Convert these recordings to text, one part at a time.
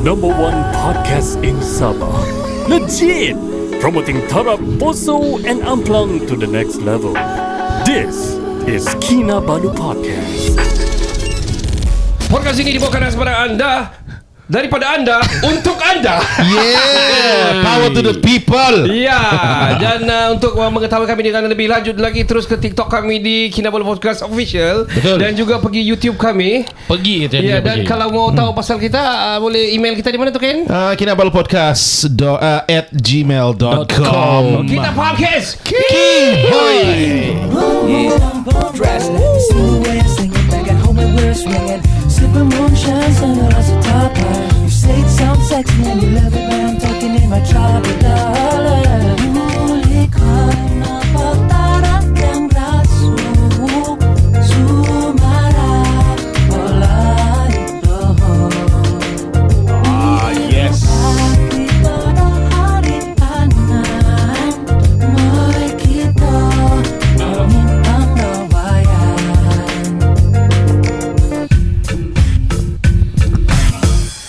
Number one podcast in Sabah. Legit! Promoting Tarap, Poso and Amplang to the next level. This is Kinabalu Podcast. Podcast ini dibawakan kepada anda, daripada anda, untuk anda. Yeah, power to the people. Ya, dan untuk mengetahui kami dengan lebih lanjut lagi, terus ke TikTok kami di Kinabalu Podcast Official. Betul. Dan juga pergi YouTube kami. Pergi je. Ya, dan kalau mau tahu pasal kita, boleh email kita di mana tu, Ken? Kinabalupodcast@gmail.com. Kita podcast. Sipping moonshine, under us a top line. You say it sounds sexy and you love it when I'm talking in my tropical. Muli ka na pagtarap ng braso, sumarap wala ito. Yes. Kita na harianan, may kita ang gawayan.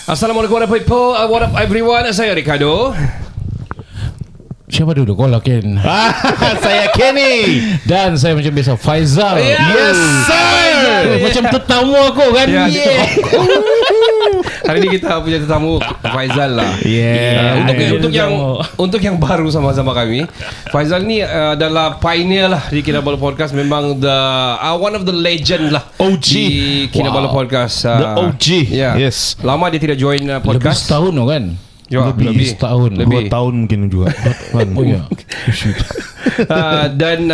Assalamualaikum warahmatullahi wabarakatuh. What up everyone? Saya Ricardo. Siapa dulu? Kau lah Ken. Saya Kenny. Dan saya macam biasa Faizal. Yes, sir. Macam tetamu aku kan. Ya, Yeah. Hari ini kita punya tetamu Faizal lah. Yeah. Untuk yang baru sama-sama kami, Faizal ni adalah pioneer lah di Kinabalu Podcast. Memang one of the legend lah. OG. Di Kinabalu Podcast. The OG. Yeah. Yes. Lama dia tidak join Lebih podcast. setahun tu kan. Ya, Lebih setahun. 2 tahun mungkin juga. Oh ya. Dan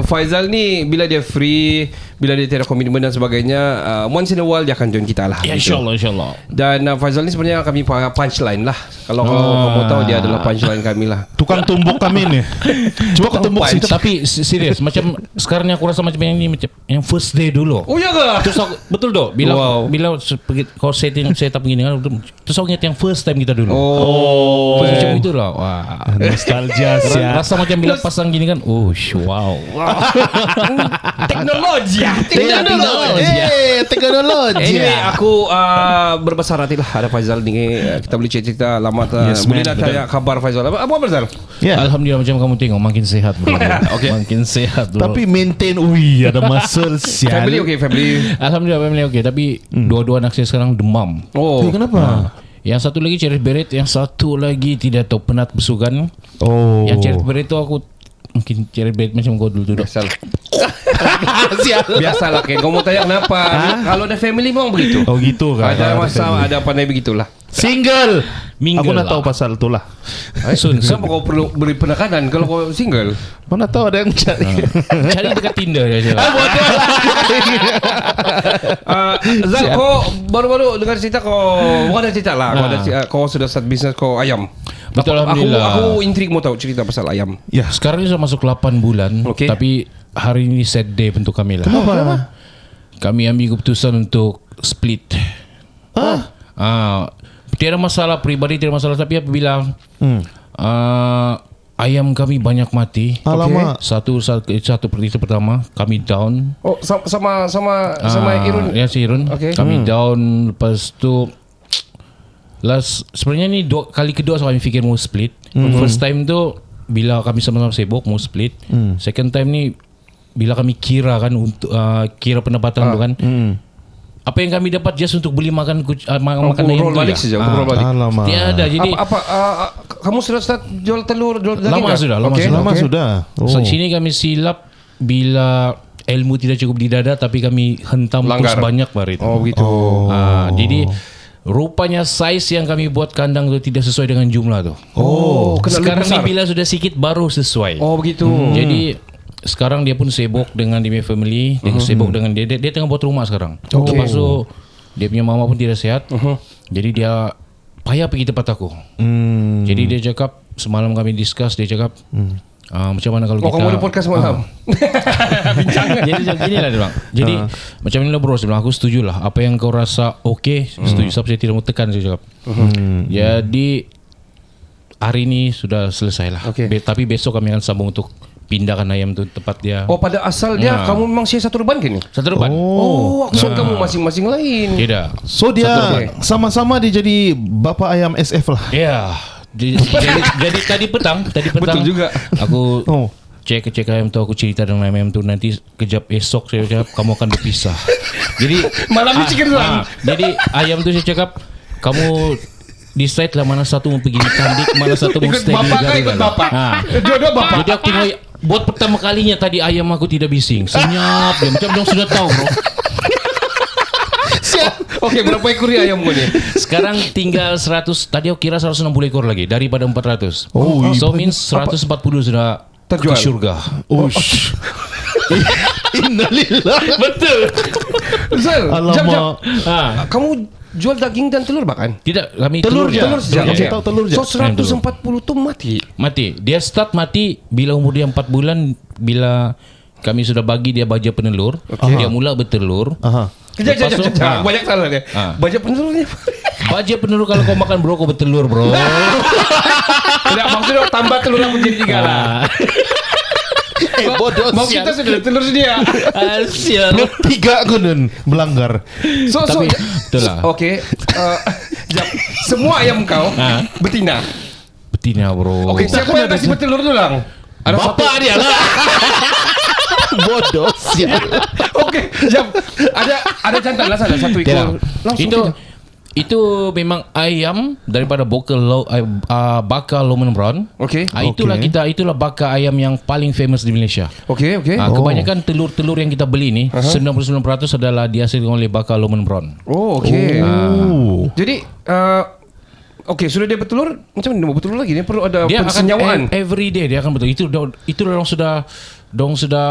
Faizal ni bila dia free, bila dia tiada komitmen dan sebagainya, once in a while dia akan join kita lah. Ya, gitu. InsyaAllah. Dan Faizal ni sebenarnya kami punchline lah. Kalau kamu tahu, dia adalah punchline kami lah. Tukang tumbuk kami ni. Cuba kau tumbuk situ. Tapi serius, macam sekarang ni aku rasa macam yang ni, macam yang first day dulu. Oh ya ke? Terus aku, betul dok. Bila kau set up begini kan, terus aku ingat yang first time kita dulu. Terus macam itulah. Wah. Nostalgia sia. Rasa macam bila pasang gini kan. Oh, wow. Teknologi. Teknologi. Anyway, aku berbesar hati lah ada Faizal ni. Kita boleh cerita lama. Yes, Boleh man. nak tanya khabar Faizal. Apa Faizal? Yeah. Alhamdulillah macam kamu tengok makin sehat bro. Okay. Makin sehat bro. Tapi maintain ada muscle sial. Family okay, family. Alhamdulillah family okey, tapi dua-dua anak saya sekarang demam. Oh. Kenapa? Yang satu lagi cerit beret, yang satu lagi tidak tahu penat bersukan. Oh. Yang cerit beret tu aku mungkin cerit beret macam kau dulu tu. Biasalah. Biasalah Ken. Kau mau tanya kenapa? Kalau ada family memang begitu. Oh gitu kan. Ada masalah, ada pandai begitulah. Single. Mingle Aku nak lah. tahu pasal tu lah. Sun. Kenapa kau perlu beri penekanan kalau kau single? Mana tahu ada yang cari. Cari dekat Tinder je. Zal, kau baru-baru dengar cerita bukan ada cerita lah. Kau sudah start bisnes kau ayam. Betul, Alhamdulillah. Aku intrik mau tahu cerita pasal ayam. Ya. Sekarang ni sudah masuk 8 bulan. Okey. Tapi hari ini sad day untuk kami lah. Kenapa? Kami ambil keputusan untuk split. Tiada masalah pribadi, tiada masalah. Tapi apabila ayam kami banyak mati. Alamak. Satu pertama pertama kami down. Oh, sama Irun. Ya si Irun. Okey. Kami down. Lepas tu sebenarnya ni kali kedua kami fikir mau split. First time tu bila kami sama-sama sibuk mau split. Second time ni bila kami kira kan untuk kira pendapatan tu kan. Apa yang kami dapat just untuk beli makan ayam Roll tu balik je. saja. Roll balik. Alamak. Tiada. Jadi Kamu sudah start jual telur, jual daging? Lama tak? sudah, lama Okey, sudah. Lama okey. sudah. So, sini kami silap bila ilmu tidak cukup di dada, tapi kami hentam Langgar. terus banyak bar itu. Oh begitu. Jadi rupanya size yang kami buat kandang itu tidak sesuai dengan jumlah tu. Oh, kena Sekarang lebih ni besar. bila sudah sikit baru sesuai. Oh begitu. Jadi sekarang dia pun sibuk dengan dia punya family, dia sibuk dengan dia tengah buat rumah sekarang. Okay. Lepas tu dia punya mama pun tidak sehat. Jadi dia payah pergi tempat aku. Jadi dia cakap, semalam kami discuss, dia cakap macam mana kalau kita Kamu ada podcast malam? Jadi gini lah dia bilang. Jadi macam ni lah bro, dia bilang aku setuju lah. Apa yang kau rasa okey, setuju. Sebab saya tidak mau tekan, saya cakap. Jadi hari ini sudah selesai lah. Okay. Tapi besok kami akan sambung untuk pindahkan ayam tu tempat dia. Oh, pada asal dia Nah. kamu memang share satu reban kan ni? Satu reban. Oh, aku sangka kamu masing-masing lain. Tidak. So dia sama-sama dia jadi bapa ayam SF lah. Ya. Jadi tadi petang Betul juga. aku Oh. cek ayam tu, aku cerita dengan ayam tu, nanti kejap esok saya cakap kamu akan berpisah. Jadi Malam ni chicken run. jadi ayam tu saya cakap kamu decide lah mana satu mau pergi tandik, mana satu mau Ikut stay di bapak negara. kan ikut bapak. Dua-dua bapak. Jadi aku tengok buat pertama kalinya tadi ayam aku tidak bising. Senyap dia macam dia sudah tahu bro. Okey, berapa ekor ya ayam kau ni? Sekarang tinggal 100. Tadi aku kira 160 ekor lagi daripada 400. Oh, So means 140 sudah Terjual. ke syurga. Ush. Innalillah. Betul. Zal, jap. Ha. Kamu jual daging dan telur bahkan? Tidak, kami Telur je. Telur saja. Saya Okey. tahu telur je. So 140 tu mati. Mati. Dia start mati bila umur dia 4 bulan. Bila kami sudah bagi dia baja penelur, dia mula bertelur. Aha. Kejap. Lepas tu, Banyak salah dia. Baca penelurnya. baja penelur kalau kau makan bro, kau bertelur bro. Tidak, maksudnya tambah telur aku jadi 3 lah. Bodoh. Mau kita sudah ada telur sedia. Sial. 3 gunun melanggar. So, Tapi itulah. Okey. Jap. Semua ayam kau betina. Betina bro. Okey, siapa yang kasih bertelur tu lang? Ada Bapak dia lah. Bodoh sial. Okey, jap. Ada jantan lah sana satu ekor. Langsung Itu memang ayam daripada bakar Lohman Brown. Okey. Itulah bakar ayam yang paling famous di Malaysia. Okey. Kebanyakan telur-telur yang kita beli ni 99% adalah dihasilkan oleh bakar Lohman Brown. Oh, okey. Oh. Jadi okey, sudah dia bertelur, macam mana dia mau bertelur lagi? Dia perlu ada Dia pensenyawaan. akan every day dia akan betul. Itu orang sudah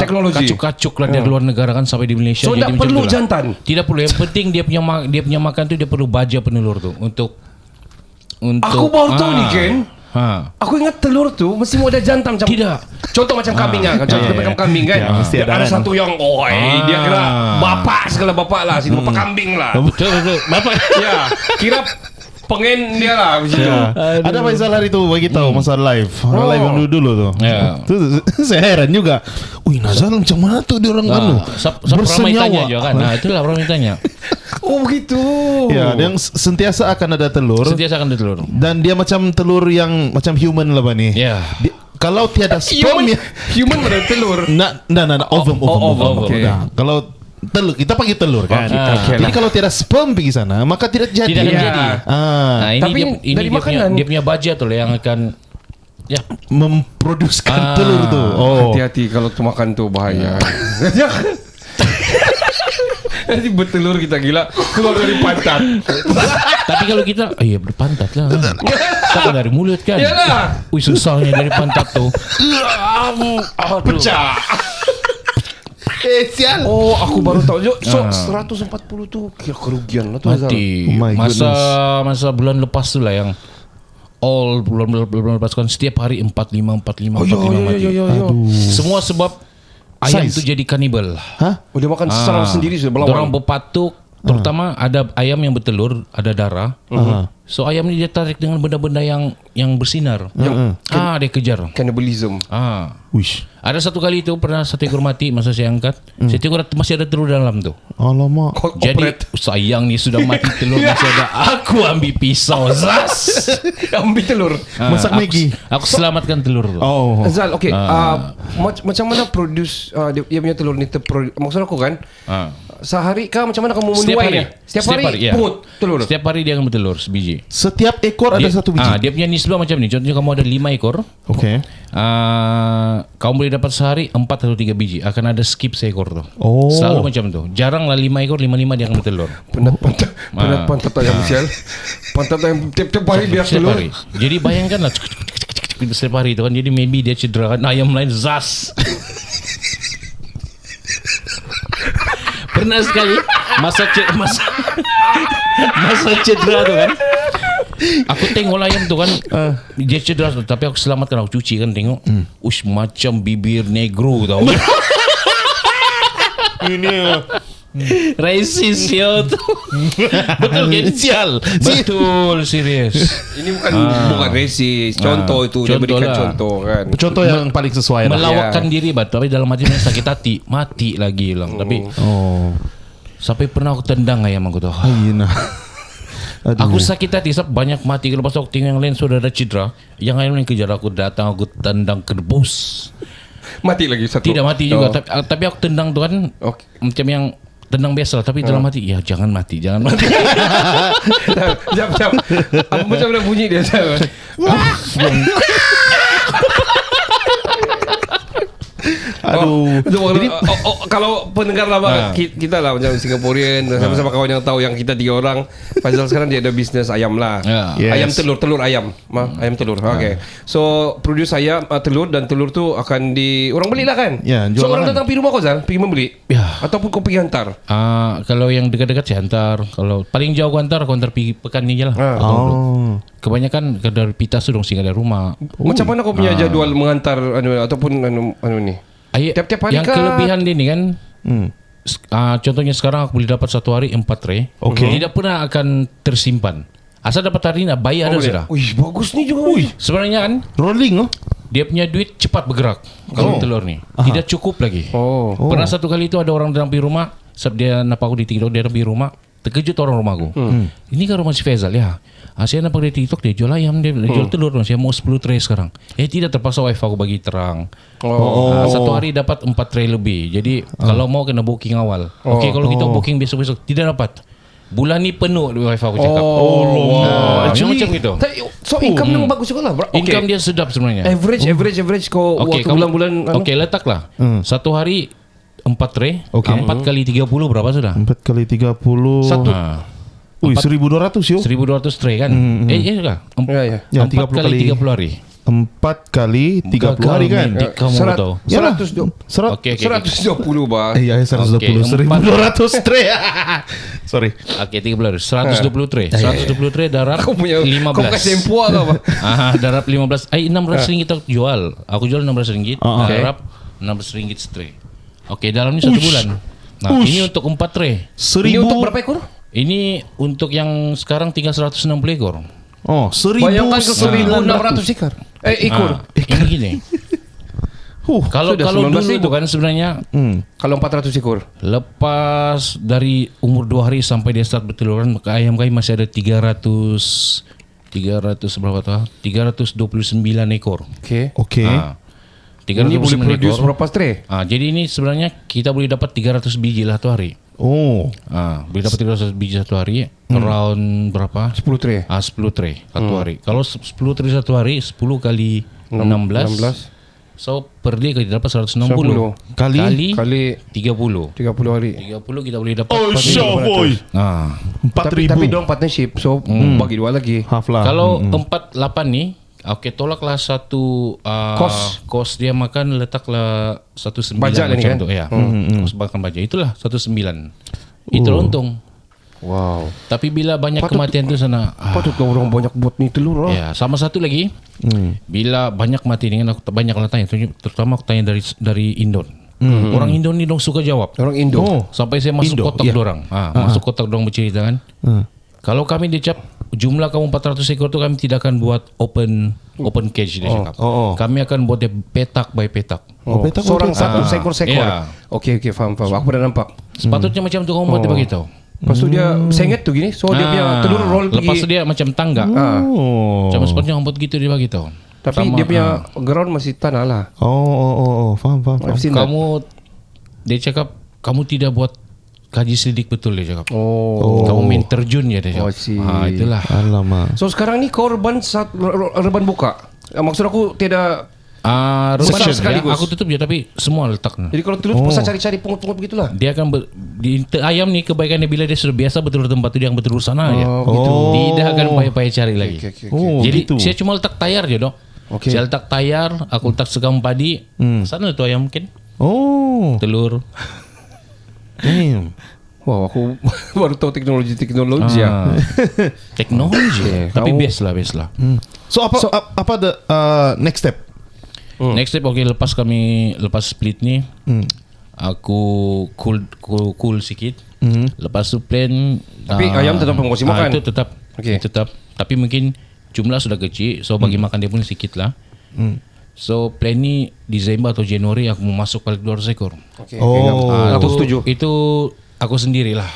Teknologi. kacuk-kacuk lah dari luar negara kan sampai di Malaysia. So, tak macam perlu itulah. jantan? Tidak perlu. Yang penting dia punya makan tu dia perlu baja penelur tu untuk Aku baru tahu ni Ken. Aku ingat telur tu mesti mau ada jantan macam. Tidak. Contoh macam kambing kan. Contoh macam kambing kan. Ya, mesti ada Ada kan. satu yang dia kira bapak segala bapak lah, sini bapak kambing lah. Betul. Bapak. Ya, kira pengen dia lah di situ. Ya. Ada Faizal hari tu bagi tahu masa live. Live yang dulu tu. Ya. Tu saya heran juga. Ui, Nazal macam mana tu dia orang kan? Ramai tanya je kan. Itulah ramai tanya. Oh begitu. Ya, dia yang sentiasa akan ada telur. Sentiasa akan ada telur. Dan dia macam telur yang macam human lah ni. Ya. Kalau tiada sperm ya. Human ada telur. Nah, ovum. okey. Nah, kalau telur kita panggil telur kan. okey Jadi lah. kalau tiada sperm pergi sana, maka tidak jadi. Tidak akan Ya. jadi. Ah, Ini Tapi dia dari punya, makanan. dia punya baja tu lah yang akan memproduksikan telur tu. Oh. Hati-hati kalau tu makan tu bahaya. Nanti bertelur kita gila keluar dari pantat. Tapi kalau kita berpantat lah kan. Takkan dari mulut kan. Yalah. Ui susahnya dari pantat tu. Pecah. Sial. Oh, aku baru tahu. So 140 tu kira kerugian lah tu. Mati. Oh my Masa bulan lepas tu lah yang bulan lepas kan setiap hari 45 mati. Semua sebab ayam Size. tu jadi kanibal. Hah? Oh, dia makan secara sendiri sudah berlawan. Orang berpatuk. Terutama ada ayam yang bertelur, ada darah. So ayam ni dia tarik dengan benda-benda yang bersinar. Dia kejar. Cannibalism. Wish. Ada satu kali tu pernah satu ekor mati masa saya angkat. Saya tengok masih ada telur dalam tu. Alamak. Jadi sayang ni sudah mati telur masih ada. Aku ambil pisau zas. Ambil telur. Masak Maggi. Aku selamatkan telur tu. Oh. Zal, okay. Macam mana produce dia punya telur ni maksud aku kan, sehari kah macam mana kamu menuainya? Setiap hari ya. pungut telur. Setiap hari dia akan bertelur sebiji. Setiap ekor ada satu biji. Dia punya nisbah macam ni. Contohnya kamu ada 5 ekor. Okey. Kamu boleh dapat sehari 4 atau 3 biji. Akan ada skip seekor tu. Oh. Selalu macam tu. Jarang lah 5 ekor, 5 dia akan bertelur. Penat pantat ayam sial. Pantat ayam tiap hari biar Setiap telur. hari. Jadi bayangkanlah setiap hari tu kan. Jadi maybe dia cedera kan. Ayam lain zas. Pernah sekali masa cedera tu kan. Aku tengok ayam tu kan dia cedera tu, tapi aku selamatkan, aku cuci kan tengok. Ush, macam bibir negro tau. Ini Racist yo tu. Betul kan? Sial. Betul, serius. Ini bukan racist. Contoh itu dia Contoh berikan lah. contoh kan. Contoh yang paling sesuai lah. Melawakkan diri batu, tapi dalam hati sakit hati, mati lagi lang. Tapi Oh. sampai pernah aku tendang ayam aku tu. Iya nah. Aduh. Aku sakit hati sebab banyak mati. Lepas tu aku tengok yang lain sudah ada cedera. Yang lain yang kejar aku datang, aku tendang kedebus. Mati lagi satu. Tidak mati juga, tapi aku tendang tu kan Okey. macam yang tendang biasa lah. Tapi dalam hati, ya jangan mati, jangan mati. Jap. Apa macam mana bunyi dia? Aduh. Kalau pendengar lama kita lah macam Singaporean, sama-sama kawan yang tahu yang kita 3 orang. Faizal sekarang dia ada bisnes ayam lah. Ya. Yes. Ayam telur ayam. Ayam telur. Okay. So produce ayam telur, dan telur tu akan orang belilah kan? Ya, So jual orang kan? datang pergi rumah kau Zal, pergi membeli. Ya. Ataupun kau pergi hantar. Kalau yang dekat-dekat saya hantar. Kalau paling jauh aku hantar pergi pekan ni je lah. Oh. Kebanyakan dari pita tu dong singgah dari rumah. Macam mana kau punya jadual menghantar ataupun ni? Tiap-tiap hari yang kah? kelebihan dia ni kan, contohnya sekarang aku boleh dapat satu hari 4 tray. Okey. Tidak pernah akan tersimpan. Asal dapat hari ni bayar ada sudah. Wih, bagus ni juga. Wih. Sebenarnya kan Rolling oh. dia punya duit cepat bergerak. Kalau telur ni tidak cukup lagi. Oh. Pernah satu kali itu ada orang datang pergi rumah, sebab dia nampak aku di TikTok, dia datang pergi rumah, terkejut orang rumah aku. Ini kan rumah si Faizal ya. Saya nampak di TikTok dia jual ayam, dia jual telur. Saya mau 10 tray sekarang. Tidak terpaksa wifi aku bagi terang. Satu hari dapat 4 tray lebih. Jadi kalau mau kena booking awal. Okey, kalau kita booking besok-besok tidak dapat. Bulan ni penuh wifi aku cakap. Macam gitu. So income dia bagus juga lah. Income dia sedap sebenarnya. Average kau Okey, waktu kamu- bulan-bulan. Okey, letaklah. Satu hari 4 tray. Okey. 4 kali 30 berapa sudah? 4 kali 30. Satu. Wih, 1.200 yo. 1.200 tray kan? Kah? Ya. Ya, 4 30 kali kali 30 hari. 4 kali 30 hari kan? Kamu tahu. Yalah. 120 Okey. 120 bah. Ya 120. Okey, 1.200 tray. Sorry. Okey, 30 hari. 120 tray. 120 tray darab Kau punya 15. Kau bukan sempoa kau bah. Darab 15. 600 ringgit aku jual. Aku jual 600 ringgit. Darab 16 ringgit tray. Okey, dalam ni 1 bulan. Nah, ini untuk 4 tray. Ini untuk berapa ekor? Ini untuk yang sekarang tinggal 160 ekor. Oh, 1.000. Bayangkan ke 1.600 ekor. Ekor. Ini gini. Kalau sudah dulu 19.000. itu kan sebenarnya Kalau 400 ekor. lepas dari umur 2 hari sampai dia start berteluran, maka ayam kami masih ada 300 berapa tu? 329 ekor. Okey. Okey. Ini boleh 329 produce ekor. berapa tray? Jadi ini sebenarnya kita boleh dapat 300 biji lah satu hari. Oh. Boleh dapat 300 biji satu hari. Around berapa? 10 tray. 10 tray satu hari. Kalau 10 tray satu hari, 10 kali 16. So per day kita dapat 160 Kali? Kali 30. 30 hari. 30 kita boleh dapat. Oh, show boy. tapi 4.000. dong partnership. So bagi dua lagi. Half lah. Kalau 48 ni, okey, tolaklah satu kos dia makan, letaklah 19 Baja lah ni macam kan? tu ya. Kos makan baja itulah 19. Itu untung. Wow. Tapi bila banyak kematian tu sana, Patutlah orang banyak buat ni telur lah. ya, sama satu lagi. Bila banyak mati dengan aku banyak lah tanya, terutama aku tanya dari Indon. Orang Indon ni dong suka jawab. Orang Indo. Sampai saya masuk kotak dorang. Masuk kotak dorang bercerita kan. Kalau kami dicap jumlah kamu 400 ekor tu kami tidak akan buat open cage dia cakap. Kami akan buat dia petak by petak. petak Seorang petak. satu sekor. Ya. Okey, faham. Aku pernah nampak. Sepatutnya macam tu kamu buat dia beritahu. Lepas tu dia sengit tu gini. So dia punya telur roll pergi. Lepas tu dia macam tangga. Oh. Macam sepatutnya kamu buat gitu dia beritahu. Tapi dia punya ground masih tanah lah. Oh. Faham. I've seen that. Dia cakap kamu tidak buat kaji selidik betul dia cakap. Oh. Kamu main terjun je dia cakap. see. Itulah. Alamak. So sekarang ni kau reban buka. Maksud aku tidak. Besar sekaligus. Aku tutup je tapi semua letak. Jadi kalau telur pasal cari-cari pungut-pungut begitulah. Dia akan ayam ni kebaikannya bila dia sudah biasa bertelur tempat tu dia akan bertelur sana aja. Gitu. Tidak akan payah-payah cari lagi. Okay. Oh, Jadi gitu. saya cuma letak tayar je dok. Okay. Saya letak tayar, aku letak sekam padi. Sana tu ayam mungkin Oh. telur. Damn. Wow, aku baru tahu teknologi ya. Teknologi. Tapi best lah. So apa the next step? Next step lepas split ni, aku cool sikit. Lepas tu plan Tapi ayam tetap kamu kasih makan? Itu tetap. Okey. Tetap. Tapi mungkin jumlah sudah kecil, so bagi makan dia pun sikit lah. So plan ni Disember atau Januari aku mau masuk balik 200 ekor. Okay. Oh. Aku setuju. Itu aku sendirilah.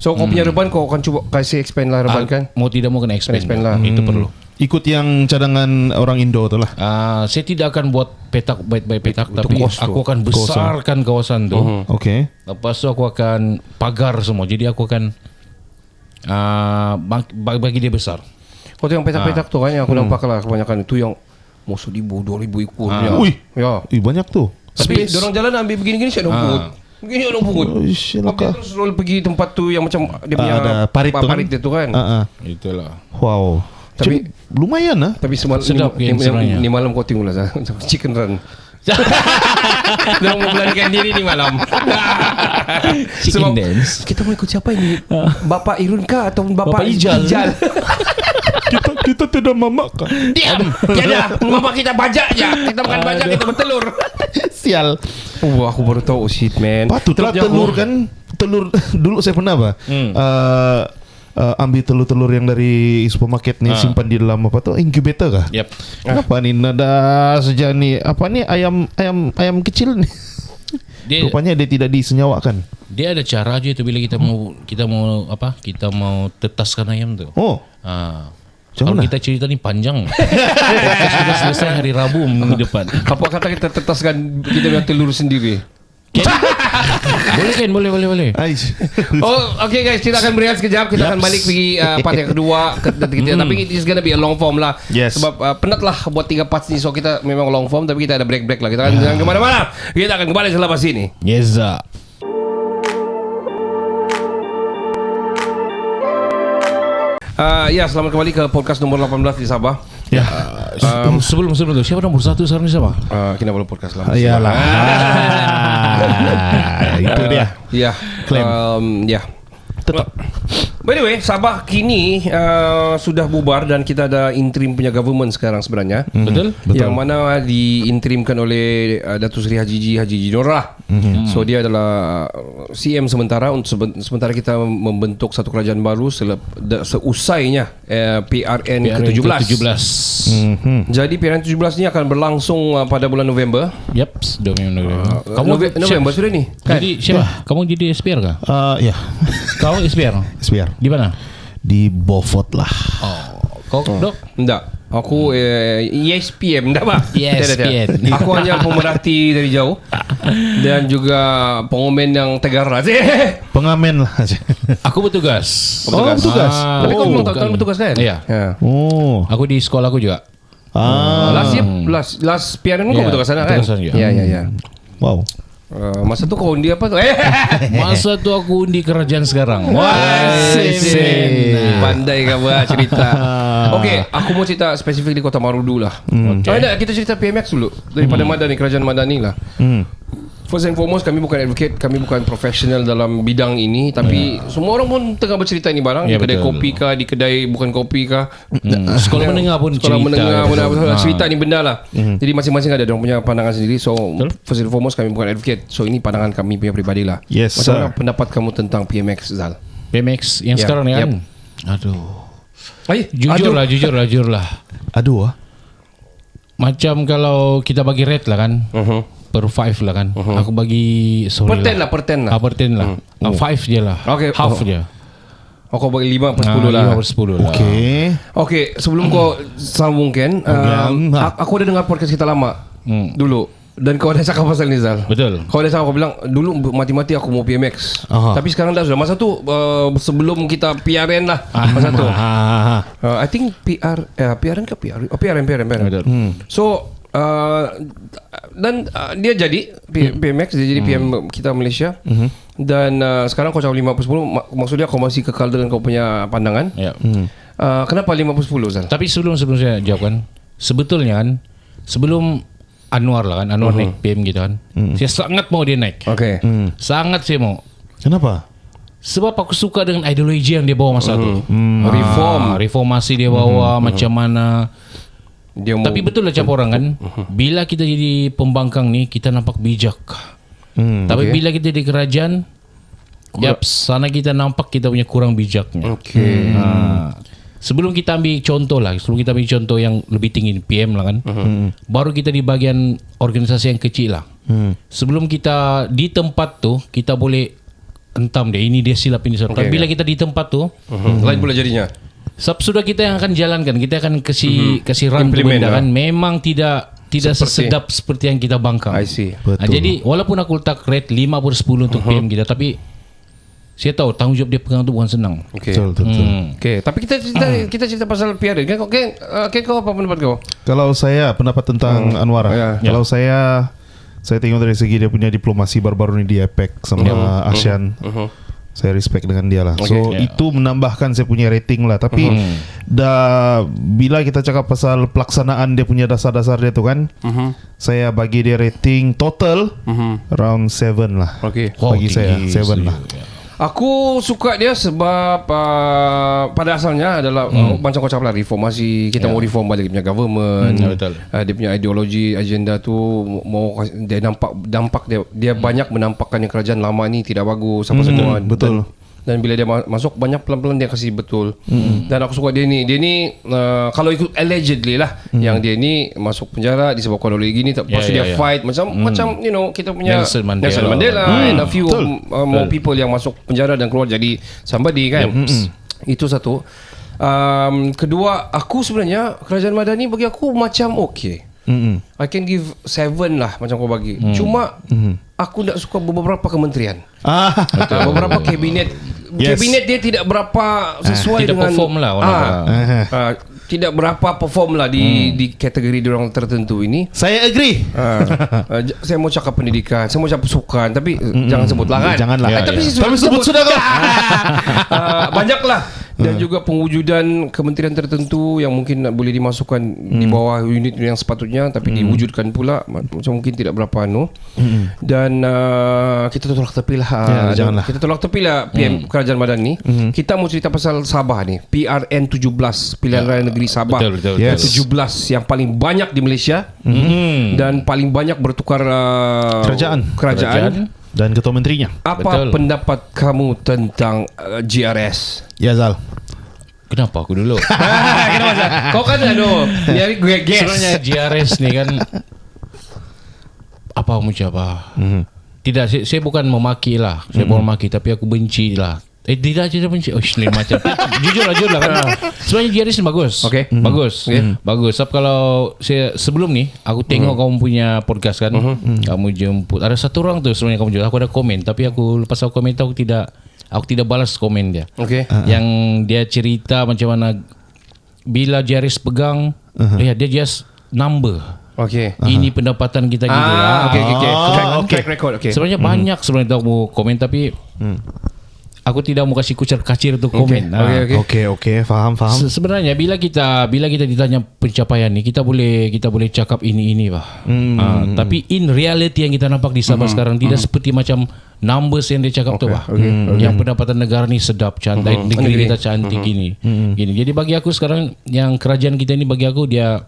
So kau punya reban kau akan cuba kasih expand lah reban kan? Mau tidak mau kena expand Expand lah. Itu perlu. Ikut yang cadangan orang Indo tu lah. Saya tidak akan buat petak baik-baik petak, Itu tapi kos tu. aku akan besarkan kawasan tu. Okay. Lepas tu aku akan pagar semua. Jadi aku akan bagi dia besar. Kau tengok petak-petak tu kan yang aku nampak lah kebanyakan itu yang mau 1,000, 2,000 ekor. Ui. Ya. Banyak tu. Tapi dorang jalan ambil begini-gini saya nombut. Begini ada pungut. Ish, Tapi terus roll pergi tempat tu yang macam dia punya ada parit tu kan? parit dia tu kan. Itulah. Wow. Tapi- lumayan lah. Tapi Sedap ni, game sebenarnya. ni malam kau tengoklah Chicken Run. Dia mau melarikan diri ni malam. Chicken dance. Kita mau ikut siapa ini? Bapak Irun kah atau Bapak Ijal. kita tidak memakan. Diam. Tiada. Bapak kita bajak je. Kita makan bajak, kita bertelur. Sial. Oh, aku baru tahu. Oh shit man. Patutlah telur kan. Telur dulu saya pernah ambil telur-telur yang dari supermarket ni simpan di dalam apa tu incubator kah? Yep. Apa ni nada saja ni apa ni ayam kecil ni. Rupanya dia tidak disenyawakan. Dia ada cara aja tu bila kita mau tetaskan ayam tu. Oh. Kalau mana? kita cerita ni panjang. Podcast sudah selesai hari Rabu minggu depan. Apa kata kita tetaskan kita punya telur sendiri? Boleh kan? Boleh. Aish. Oh, okay guys, kita akan berehat sekejap. Kita akan balik pergi part yang kedua. Tapi it is gonna be a long form lah. Yes. Sebab penat lah buat 3 parts ni. So kita memang long form, tapi kita ada break-break lah. Kita akan jangan kemana-mana. Kita akan kembali selepas ini. Yes, sir. Ya, selamat kembali ke podcast nomor 18 di Sabah. Ya. Sebelum tu, siapa nomor 1 sekarang ni siapa? Kinabalu Podcast lah. Iyalah. Itu dia. Ya. Ya. Tetap. By the way, Sabah kini sudah bubar dan kita ada interim punya government sekarang sebenarnya. Betul? Yang mana diinterimkan oleh Datuk Seri Haji Jinora. So dia adalah CM sementara untuk sementara kita membentuk satu kerajaan baru seusainya PRN ke-17. Jadi PRN 17 ni akan berlangsung pada bulan November. Yep, 2 minggu. November sudah ni. Kan? Jadi siapa? Kamu jadi SPR kah? Ya. Kau SPR? SPR. Di mana? Di Beaufort lah. Kau dok? Enggak. Aku ESPM enggak pak? ESPN. Aku hanya pemerhati dari jauh dan juga pengomen yang tegar lah. Pengamen lah. Aku bertugas. Bertugas. Tapi kau belum tahun bertugas kan? Iya. Oh. Aku di sekolah aku juga. Last PRN kau Ya, bertugas sana kan? bertugas sana juga. Ya. Wow. Masa tu kau undi apa tu? Masa tu aku undi kerajaan sekarang. Pandai kau buat cerita. Okey, aku mau cerita spesifik di Kota Marudu lah. Kita cerita PMX dulu daripada Madani, kerajaan Madani lah. First and foremost, kami bukan advocate, kami bukan profesional dalam bidang ini, tapi semua orang pun tengah bercerita ni barang, di kedai betul. kopi kah, di kedai bukan kopi kah. Sekolah menengah pun Sekolah cerita. menengah pun cerita ni benda lah. Jadi masing-masing ada orang punya pandangan sendiri. So first and foremost, kami bukan advocate. So ini pandangan kami punya pribadi lah. Yes, Macam mana sir. pendapat kamu tentang PMX, Zal? PMX yang Ya, sekarang ni yep. kan. Aduh. Jujur lah. Aduh. Macam kalau kita bagi rate lah kan. Per 5 lah kan. Aku bagi Per 10 lah, per 10 lah. Per 10 lah. 5 je lah. Okay. Half je. Kau bagi 5 per 10 lah. 5 per 10 lah. Okay, sebelum kau sambungkan, aku ada dengar podcast kita lama dulu. Dan kau ada cakap pasal ni, Zal. Betul. Kau ada cakap, kau bilang dulu mati-mati aku mau PMX. Tapi sekarang dah sudah. Masa tu sebelum kita PRN lah. Masa tu I think PRN ke PRN? Oh, PRN. So dan dia jadi PMX, dia jadi PM kita Malaysia. Dan sekarang kau cakap 5 per 10. Maksudnya kau masih kekal dengan kau punya pandangan. Ya. Kenapa 5 per 10, Zal? Tapi sebelum saya jawab kan, sebetulnya kan, sebelum Anwar lah kan, Anwar naik PM gitu kan, saya sangat mau dia naik. Okay. Sangat saya mau. Kenapa? Sebab aku suka dengan ideologi yang dia bawa masa tu. Reformasi dia bawa macam mana. Dia mau, Tapi betul lah cap orang kan, bila kita jadi pembangkang ni, kita nampak bijak. Tapi bila kita di kerajaan, Yap, sana kita nampak kita punya kurang bijaknya. Okay. Sebelum kita ambil contoh yang lebih tinggi PM lah kan. Baru kita di bagian organisasi yang kecil lah. Sebelum kita di tempat tu kita boleh entam dia ini dia silap ini silap. Tapi bila kita di tempat tu lain pula jadinya. sudah kita yang akan jalankan, kita akan kasih run benda kan. Memang tidak sesedap seperti yang kita bangkang. I see. Jadi walaupun aku letak rate 5/10 untuk PM kita, tapi saya tahu tanggung jawab dia pegang tu bukan senang. Okay. Betul. Okay. Tapi kita cerita pasal PR. Okay, kau apa pendapat kau? Kalau saya pendapat tentang Anwar, kalau saya tengok dari segi dia punya diplomasi baru-baru ni di APEC sama ASEAN. Saya respect dengan dia lah. So itu menambahkan saya punya rating lah. Tapi bila kita cakap pasal pelaksanaan dia punya dasar-dasar dia tu kan, saya bagi dia rating total around 7 lah. Okay. Bagi saya 7 lah. Aku suka dia sebab pada asalnya adalah macam kau cakap lah, reformasi. Kita mau reform balik dia punya government. Betul. Dia punya ideologi, agenda tu mau dia dampak dia banyak menampakkan yang kerajaan lama ni tidak bagus apa semua. Betul. Dan bila dia masuk banyak pelan-pelan dia kasih betul. Dan aku suka dia ni kalau ikut allegedly lah yang dia ni masuk penjara disebabkan oleh gini, lepas tu dia fight macam you know kita punya Nelson Mandela and a few more people yang masuk penjara dan keluar jadi somebody kan. Itu satu. Kedua, aku sebenarnya kerajaan Madani bagi aku macam okay. I can give 7 lah macam kau bagi. Cuma aku tak suka beberapa kementerian. Beberapa kabinet dia tidak berapa sesuai tidak dengan perform lah tidak berapa perform lah di kategori diorang tertentu ini. Saya agree. Saya mau cakap pendidikan, saya mau cakap sukan, tapi jangan sebutlah kan. Janganlah. Tapi sebut sudah kau. Banyaklah. Dan juga pengujudan kementerian tertentu yang mungkin boleh dimasukkan di bawah unit yang sepatutnya, tapi diwujudkan pula macam mungkin tidak berapa dan kita tolak tepi lah. Kita tolak tepi lah PM Kerajaan Madani. Kita mau cerita pasal Sabah ni, PRN 17, Pilihan Raya Negeri Sabah. Betul. 17 yang paling banyak di Malaysia dan paling banyak bertukar kerajaan dan ketua menterinya. Apa pendapat kamu tentang GRS? Ya Zal. Kenapa aku dulu? Kenapa Zal? Kau kan nyari gue guess. Sebenarnya GRS ni kan apa tidak, saya bukan memaki lah. Saya bukan memaki, tapi aku benci lah. Tidak benci. Lain macam. Jujur lah kan. Sebenarnya GRS ni bagus. Okay. Bagus. Bagus. Sebab kalau saya sebelum ni aku tengok kamu punya podcast kan, kamu jemput ada satu orang tu sebenarnya kamu jemput. Aku ada komen, tapi aku lepas aku komen tu aku tidak balas komen dia. Okay. Yang dia cerita macam mana bila GRS pegang, dia just number. Okay. Ini pendapatan kita gitu lah. Track record. Okay. Sebenarnya banyak sebenarnya aku komen, tapi aku tidak mau kasih kucar-kacir untuk komen. Okay. Faham. Sebenarnya bila kita ditanya pencapaian ni, kita boleh cakap ini bah. Tapi in reality yang kita nampak di Sabah sekarang tidak seperti macam numbers yang dia cakap tu bah. Yang pendapatan negara ni sedap, cantik, negeri kita cantik gini. Jadi bagi aku sekarang yang kerajaan kita ni bagi aku dia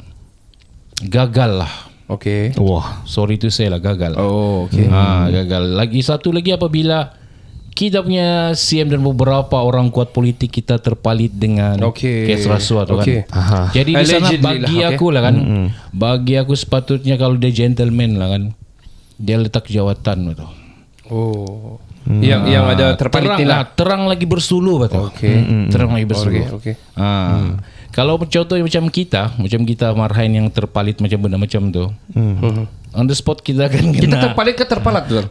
gagal lah. Okay. Wah, sorry to say lah, gagal. Oh, okay. Gagal. Satu lagi apabila kita punya CM dan beberapa orang kuat politik kita terpalit dengan kes rasuah tu kan. Jadi di sana bagi aku lah kan, bagi aku sepatutnya kalau dia gentleman lah kan, dia letak jawatan tu. Oh. Yang ada terpalit ni lah. Terang lagi bersuluh betul. Terang lagi bersuluh. Kalau contoh macam kita marhain yang terpalit macam benda macam tu. On the spot kita akan kena. Kita terpalit ke terpalat tu?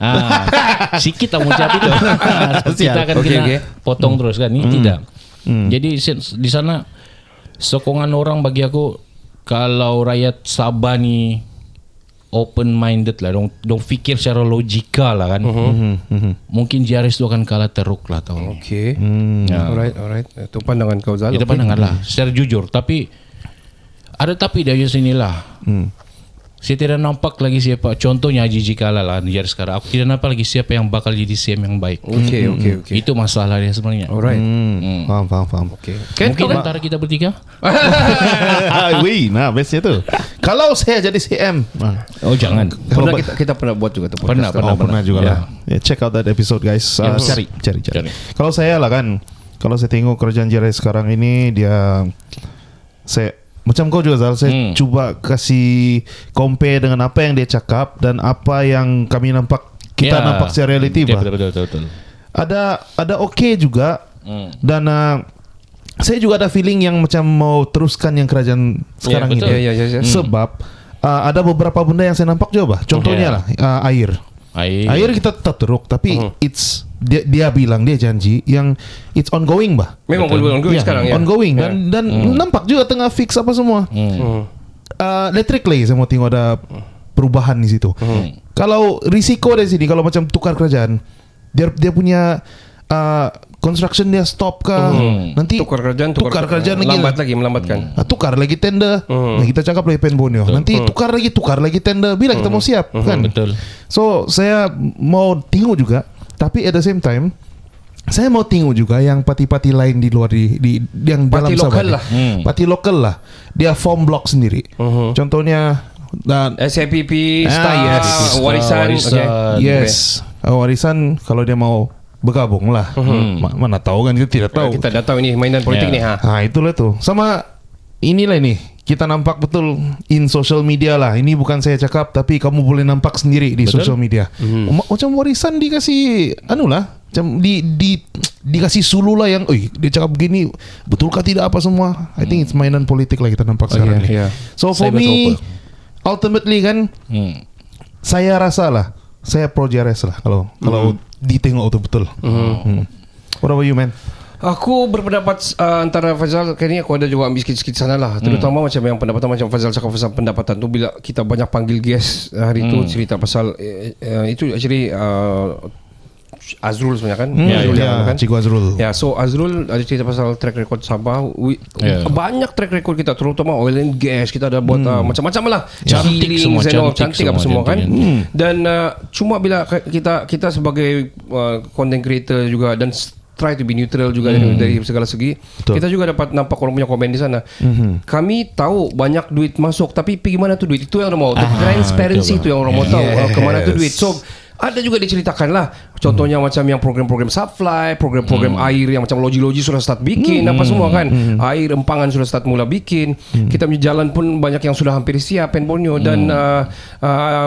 Sikit lah mengucap itu. Kita akan kena potong terus kan. Ini tidak. Jadi di sana sokongan orang bagi aku, kalau rakyat Sabah ni open minded lah, dong fikir secara logika lah kan. Mungkin GRS tu akan kalah teruk lah tahu. Okay. Alright. Itu pandangan kau Zal. Itu pandangan lah secara jujur. Tapi ada tapi dari sini lah. Saya tidak nampak lagi siapa. Contohnya Haji Jikala lah negara sekarang. Aku tidak nampak lagi siapa yang bakal jadi CM yang baik. Okay. Itu masalah dia sebenarnya. Alright. Faham. Okay. Mungkin antara kita bertiga. Wih, nah bestnya tuh. Kalau saya jadi CM. Oh jangan. Pernah kita pernah buat juga tuh podcast. Pernah juga lah. Check out that episode guys. Cari. Kalau saya lah kan, kalau saya tengok kerajaan JRS sekarang ini saya macam kau juga Zal, saya coba kasih compare dengan apa yang dia cakap dan apa yang kami kita nampak secara realiti bah. Betul. Ada okay juga dan saya juga ada feeling yang macam mau teruskan yang kerajaan sekarang ini. Ya. Sebab ada beberapa benda yang saya nampak juga bah. Contohnya lah air kita tetap teruk tapi dia bilang dia janji yang it's ongoing bah. Memang ongoing sekarang ya. Ongoing dan nampak juga tengah fix apa semua. Electric lay saya mau tengok ada perubahan di situ. Kalau risiko dari sini kalau macam tukar kerajaan dia punya construction dia stop ke nanti tukar kerajaan lagi melambatkan. Tukar lagi tender. Nah, kita cakap lagi Pen Borneo. Nanti tukar lagi tender bila kita mau siap kan. Betul. So saya mau tengok juga. Tapi at the same time saya mau tengok juga yang parti-parti lain di luar di yang parti dalam lokal Sabah lah. Parti lokal lah. Dia form blok sendiri. Contohnya dan SAPP, Warisan. Yes. Warisan kalau dia mau bergabung lah. Mana tahu kan, kita tidak tahu. Kita dah tahu ini mainan politik ni Itulah tuh. Sama inilah nih. Kita nampak betul in social media lah. Ini bukan saya cakap tapi kamu boleh nampak sendiri di social media. Macam Warisan dikasih macam dikasih sulu lah yang dia cakap begini betulkah tidak apa semua. I think it's mainan politik lah kita nampak sekarang ni. So for me ultimately kan saya rasa lah saya pro JRS lah kalau ditengok tu betul. What about you man? Aku berpendapat antara Fazal kayaknya aku ada juga ambil sikit-sikit sana lah. Terutama macam yang pendapatan macam Fazal cakap pasal pendapatan tu bila kita banyak panggil guest hari tu cerita pasal itu actually Azrul sebenarnya kan. Kan? Cikgu Azrul. So Azrul ada cerita pasal track record Sabah. Banyak track record kita terutama oil and gas kita ada buat macam-macam lah. Cantik apa semua kan. Dan cuma bila kita sebagai content creator juga dan try to be neutral juga dari segala segi. Betul. Kita juga dapat nampak orang punya komen di sana. Kami tahu banyak duit masuk tapi pergi mana tu duit? Itu yang orang mau. Transparency itu yang orang mau tahu kemana tu duit. So ada juga diceritakan lah. Contohnya macam yang program-program supply, program-program air yang macam loji-loji sudah start bikin apa semua kan. Air empangan sudah start mula bikin. Kita punya jalan pun banyak yang sudah hampir siap Pen Borneo dan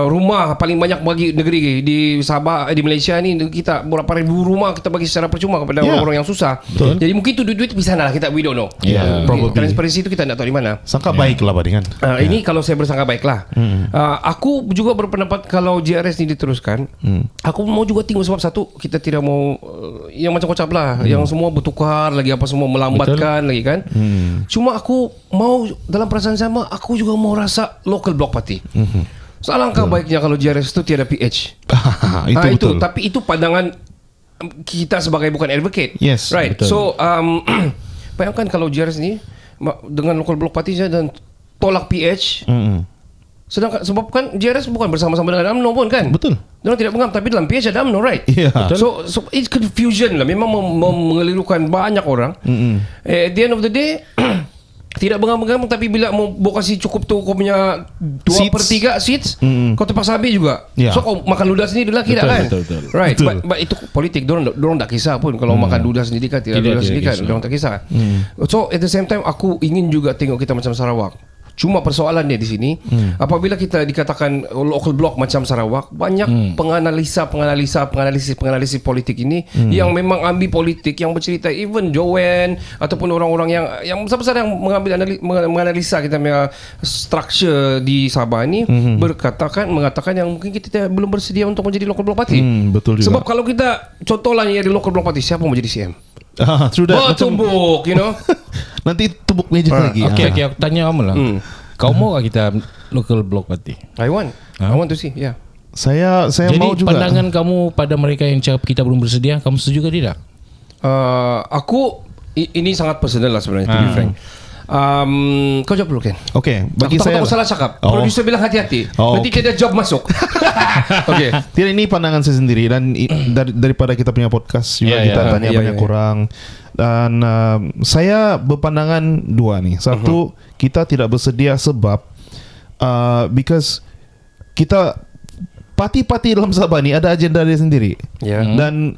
rumah paling banyak bagi negeri di Sabah di Malaysia ni kita berapa ribu rumah kita bagi secara percuma kepada orang-orang yang susah. Jadi mungkin tu duit-duit di sana lah kita we don't know. Transparency itu kita tak tahu di mana. Sangka baik lah bandingan. Ini kalau saya bersangka baik lah. Aku juga berpendapat kalau JRS ni diteruskan, aku mau juga tengok sebab satu kita tidak mau yang macam kocap lah yang semua bertukar lagi apa semua melambatkan lagi kan. Cuma aku mau dalam perasaan sama aku juga mau rasa local block party. So alangkah baiknya kalau JRS itu tiada PH. Itu tapi itu pandangan kita sebagai bukan advocate. Yes, right. Betul. So bayangkan kalau JRS ni dengan local block party saja dan tolak PH. Sedangkan sebab kan JRS bukan bersama-sama dengan UMNO pun kan. Betul. Diorang tidak mengam tapi dalam PH ada UMNO, right? So it's confusion lah. Memang mengelirukan banyak orang. At the end of the day tidak mengam-mengam tapi bila mau kasih cukup tu kau punya 2/3 seats kau terpaksa habis juga. So kau makan ludah sendiri lelaki dah kan. Betul. Right. But itu politik. Diorang tak kisah pun kalau makan ludah sendiri kan tidak ludah sendiri kan. Diorang tak kisah. So at the same time aku ingin juga tengok kita macam Sarawak. Cuma persoalannya di sini apabila kita dikatakan local block macam Sarawak, banyak penganalisis politik ini yang memang ambil politik yang bercerita, even Joanne ataupun orang-orang yang besar-besar yang menganalisa kita punya structure di Sabah ni mengatakan yang mungkin kita belum bersedia untuk menjadi local block party. Betul juga. Sebab kalau kita contohlah yang di local block party, siapa mau jadi CM? True that. Tumbuk, you know. Nanti tumbuk meja lagi. Okay, aku tanya kamu lah. Kau mau tak kita local block party? I want to see. Yeah. Saya Jadi, mau juga. Jadi pandangan kamu pada mereka yang cakap kita belum bersedia, kamu setuju ke tidak? Aku ini sangat personal lah sebenarnya, to be frank. Kau jawab dulu Ken. Okay, bagi Aku saya takut salah cakap. Oh. Producer bilang hati-hati. Oh, Nanti kita job masuk. Okay. Tidak, ini pandangan saya sendiri dan daripada kita punya podcast juga kita tanya banyak kurang. Dan saya berpandangan dua nih. Satu, kita tidak bersedia sebab because kita parti-parti dalam Sabah ni ada agenda dia sendiri. Dan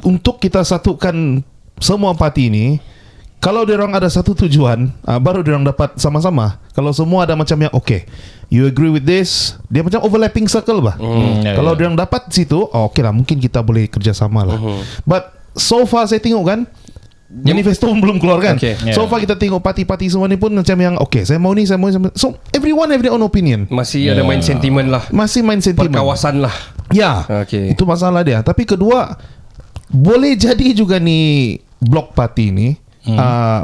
untuk kita satukan semua parti ini, kalau diorang ada satu tujuan, baru diorang dapat sama-sama. Kalau semua ada macam yang okay, you agree with this, dia macam overlapping circle bah. Kalau diorang dapat situ, okay lah, mungkin kita boleh kerjasama lah. But so far saya tengok kan, manifesto pun belum keluar kan. So far kita tengok parti-parti semua ni pun macam yang okay, saya mau ni, saya mau ni. So everyone have their own opinion. Masih ada main sentimen lah. Masih main sentimen. Perkawasan lah. Ya, itu masalah dia. Tapi kedua, boleh jadi juga ni blok parti ni,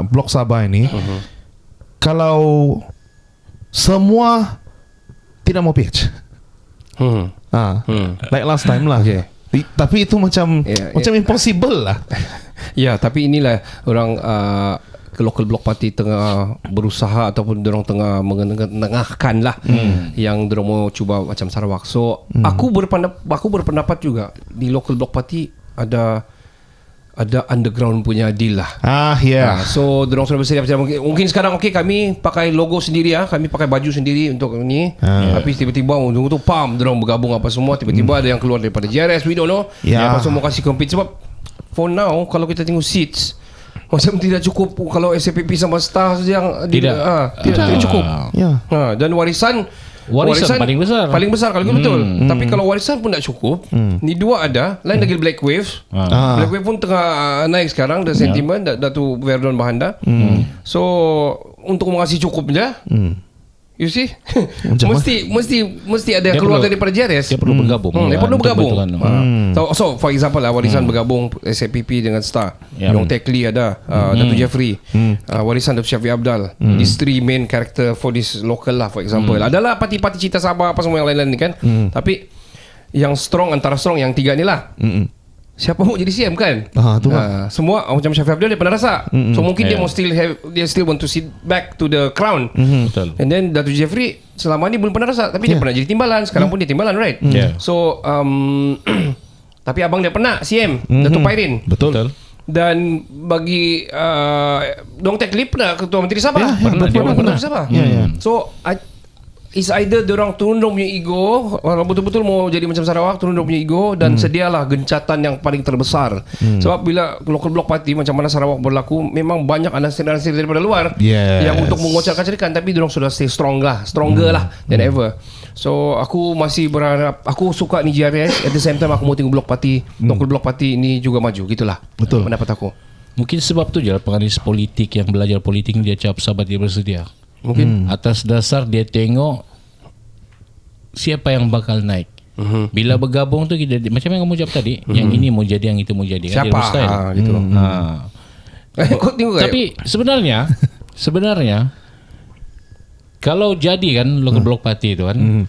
blok Sabah ini, kalau semua tidak mau pitch, like last time lah. Tapi itu macam impossible lah. Ya, tapi inilah orang ke local block party tengah berusaha ataupun dorang tengah menengahkan lah yang dorang mau cuba macam Sarawak. So aku berpendapat juga di local block party ada underground punya deal lah. So dorang sudah bersedia macam mungkin sekarang kami pakai logo sendiri kami pakai baju sendiri untuk ni. Tapi tiba-tiba untuk pam dorang bergabung apa semua, tiba-tiba ada yang keluar daripada JRS, we don't know. Lepas tu mau kasih compete sebab for now kalau kita tengok seats macam tidak cukup kalau SPP sama Star yang tidak cukup. Dan warisan paling besar kalau betul. Tapi kalau warisan pun tak cukup, ni dua ada, lain lagi Black Wave. Black Wave pun tengah naik sekarang, the sentiment Datu Verdon Bahanda. So untuk mengasih cukup je, you see, mesti ada yang keluar daripada JRS. Dia perlu bergabung. Dia perlu bergabung. So for example warisan bergabung SPP dengan Star. Yong Tekli ada, Datu Jeffrey, warisan Datu Syafiq Abdal. These three main character for this local lah, for example. Adalah parti-parti Cita Sabah apa semua yang lain-lain ni kan. Tapi yang strong antara strong yang tiga ni lah. Siapa mau jadi CM kan? Semua macam Syafiq Abdul dia pernah rasa. So mungkin dia still want to sit back to the crown. Betul. And then Datuk Jeffrey selama ni belum pernah rasa, tapi dia pernah jadi timbalan. Sekarang pun dia timbalan, right? So tapi abang dia pernah CM, Datuk Pairin. Betul. Dan bagi Dong Tekli pernah Ketua Menteri Sabah. Pernah Sabah. So is either diorang turun diorang punya ego, orang betul-betul mau jadi macam Sarawak, turun diorang punya ego dan sedialah gencatan yang paling terbesar. Sebab bila local block party macam mana Sarawak berlaku, memang banyak anasir-anasir daripada luar yang untuk mengocar-kacirkan, tapi diorang sudah stay stronger lah than ever. So aku masih berharap, aku suka ni JRS, at the same time aku mau tengok block party, local block party ni juga maju, gitulah. Betul. Pendapat aku. Mungkin sebab tu je pengalis politik yang belajar politik dia cakap sahabat dia bersedia. Mungkin atas dasar dia tengok siapa yang bakal naik. Bila bergabung tu kita macam yang kamu jawab tadi, yang ini mau jadi, yang itu mau jadi. Siapa? Gitu. Tapi sebenarnya kalau jadi kan local block party itu kan,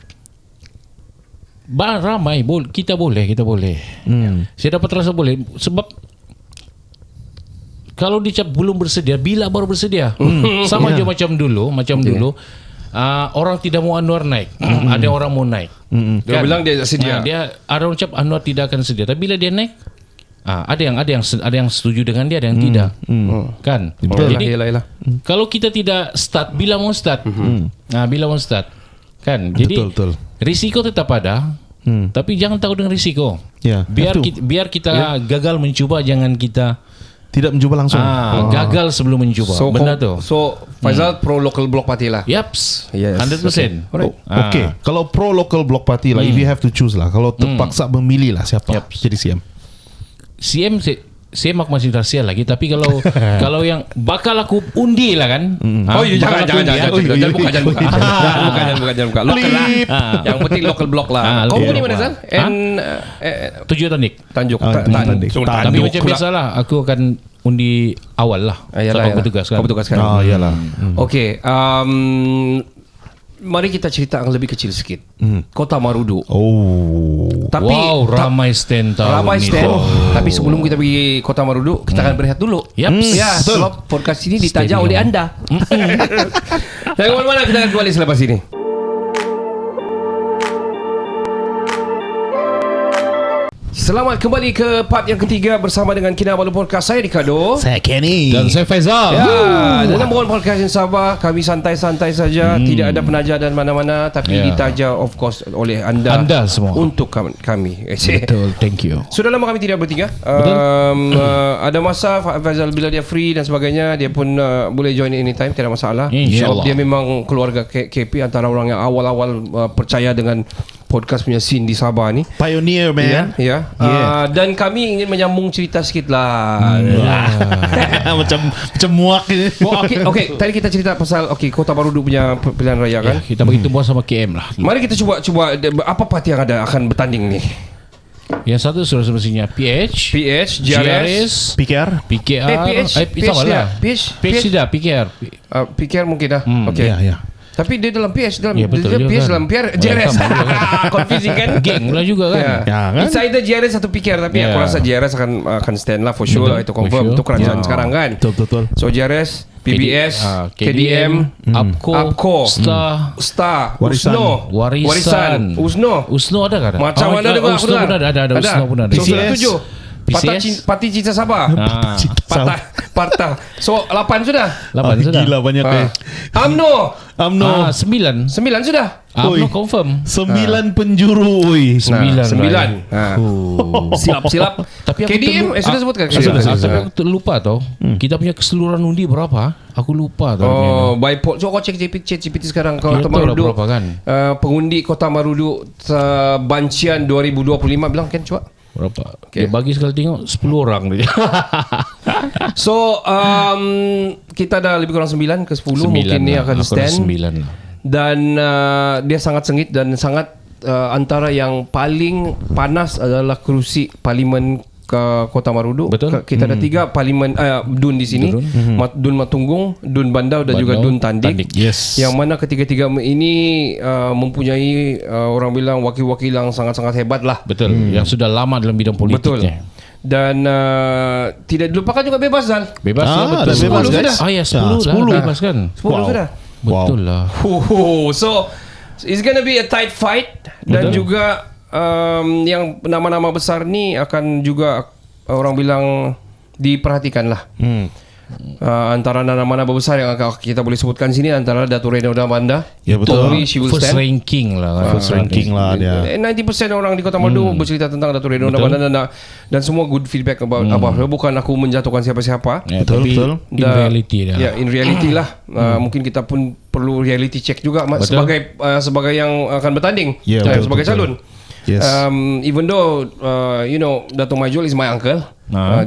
ramai kita boleh. Saya dapat rasa boleh sebab kalau dicap belum bersedia, bila baru bersedia. Sama aja macam dulu, orang tidak mau Anwar naik, ada orang mau naik. Dia bilang dia sedia. Dia ada orang cakap Anwar tidak akan sedia, tapi bila dia naik, ada yang setuju dengan dia, ada yang tidak. Kan? Jadi kalau kita tidak start, bila mau start, kan? Jadi risiko tetap ada, tapi jangan takut dengan risiko. Biar kita gagal mencuba, jangan kita tidak mencuba langsung. Gagal sebelum mencuba. Benda tu. So Faizal pro local block party lah. Yaps. 100%. Okay. Kalau pro local block party lah, if you have to choose lah, kalau terpaksa memilih lah siapa jadi CM. CM aku masih rahsia lagi, tapi kalau yang bakal aku undi lah kan. Jangan buka. Lokal lah. Yang penting local block lah. Kau undi mana Zal? Tujuh Tandik. Tanjuk. Tapi macam biasa lah, aku akan undi awal lah. Sebab bertugas kan. Iyalah. Okay. mari kita cerita yang lebih kecil sikit. Kota Marudu. Tapi ramai stand tahun ramai ni. stand. Tapi sebelum kita pergi Kota Marudu, kita akan berehat dulu. Yaps. Ya, sebab podcast ini ditaja Stadium. oleh anda. Jangan kemana-mana, kita akan kembali selepas ini. Selamat kembali ke part yang ketiga bersama dengan Kinabalu Podcast. Saya Ricardo. Saya Kenny. Dan saya Faizal. Ya, dalam bukan podcast yang Sabah, kami santai-santai saja, tidak ada penaja dan mana-mana, tapi ditaja of course oleh anda semua. untuk kami. Betul, thank you. Sudah lama kami tidak bertiga. Ada masa Faizal bila dia free dan sebagainya, dia pun boleh join anytime, tidak masalah. InsyaAllah. Dia memang keluarga KP, antara orang yang awal-awal percaya dengan podcast punya scene di Sabah ni. Pioneer, man. Ya. Dan kami ingin menyambung cerita sikit lah. macam muak ni. Okay, tadi kita cerita pasal Kota Marudu punya pilihan raya kan. Kita bagi tumbuhan sama KM lah. Mari kita cuba apa parti yang akan bertanding ni? Yang satu sudah semestinya PH, GRS, PKR. PKR. PH dia. PH sudah, PKR. PKR mungkin dah. Okay. Ya. Tapi dia dalam PH dalam Ya, betul dia juga PH kan. dalam PR JRS. sama juga Confusing kan? Geng lah juga kan. Ya, kan? It's either JRS atau PKR, tapi aku rasa JRS akan stand lah for sure lah, itu confirm. For sure. Itu kerajaan sekarang kan. Betul. So JRS, PBS, KDM, APCO, Star, Warisan. Warisan, USNO. USNO ada kan? Macam mana dengar aku USNO dengar? pun ada. USNO pun ada. So sudah 7. PCS? Parti Cinta Sabah. Parta. So 8 sudah. 8 sudah. Gila banyak UMNO 9. 9 sudah. UMNO confirm. 9 penjuru. Oi. 9. 9. Silap. Tapi aku KDM sudah sebutkan. Tapi aku lupa tau. Kita punya keseluruhan undi berapa? Aku lupa tau. By poll. So kau cek GPT sekarang Kota Kira tahu dah Marudu. berapa kan? Pengundi Kota Marudu Bancian 2025 bilang kan coba. Berapa? Dia bagi sekali tengok 10 orang dia. So kita dah lebih kurang 9 ke 10 mungkin ni akan stand. 9 lah. Dan dia sangat sengit dan sangat antara yang paling panas adalah kerusi parlimen ke Kota Marudu. Betul. Kita ada 3 parlimen DUN di sini. DUN Matunggung, DUN Bandau dan juga DUN Tandik. Yes. Yang mana ketiga-tiga ini mempunyai orang bilang wakil-wakil yang sangat-sangat hebat lah. Betul. Yang sudah lama dalam bidang politiknya. Dan tidak dilupakan juga bebas Zal. Bebas ya, betul. dah bebas, 10 guys. sudah. 10 lah. Bebas kan? 10 sudah. Betul lah. So it's gonna be a tight fight. Dan juga yang nama-nama besar ni akan juga orang bilang diperhatikan lah. Antara nama-nama besar yang kita boleh sebutkan sini antara Datuk Renoda Banda. Ya, betul. Totally she will First stand. ranking lah kan. First ranking lah dia. 90% orang di Kota Marudu bercerita tentang Datuk Renoda Banda dan semua good feedback about Abah. Bukan aku menjatuhkan siapa-siapa. Ya, Betul, tapi betul. in reality dah. Ya, in reality lah. Mungkin kita pun perlu reality check juga sebagai yang akan bertanding, Ya, betul, sebagai betul. calon. Yes. Even though Datuk Majul is my uncle,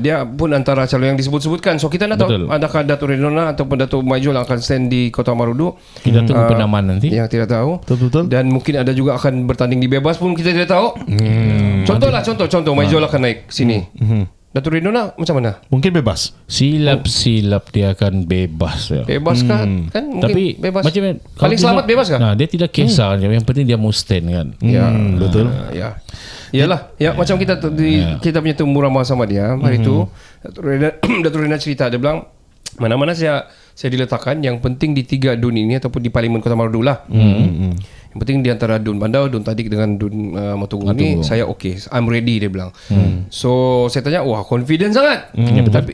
dia pun antara calon yang disebut-sebutkan. So kita nak tahu Betul. adakah Datuk Renona ataupun Datuk Majul akan stand di Kota Marudu. Kita tunggu penamaan nanti. Yang tidak tahu. Betul. Dan mungkin ada juga akan bertanding di bebas pun kita tidak tahu. Contoh Majul akan naik sini. Datuk Renona macam mana? Mungkin bebas. Silap-silap dia akan bebas ya. Bebas kah? Kan mungkin Tapi bebas. macam Paling selamat bebas kah? Nah, dia tidak kisah. Yang penting dia mau stand kan. Ya, betul. Ya. Iyalah, ya macam kita kita punya temu ramah sama dia hari itu. Datuk Rena cerita, dia bilang mana-mana saya diletakkan, yang penting di 3 DUN ini ataupun di Parlimen Kota Marudu lah. Yang penting di antara DUN Bandau, DUN Tadik dengan DUN Matunggung ni saya okay, I'm ready, dia bilang. So saya tanya, wah confident sangat.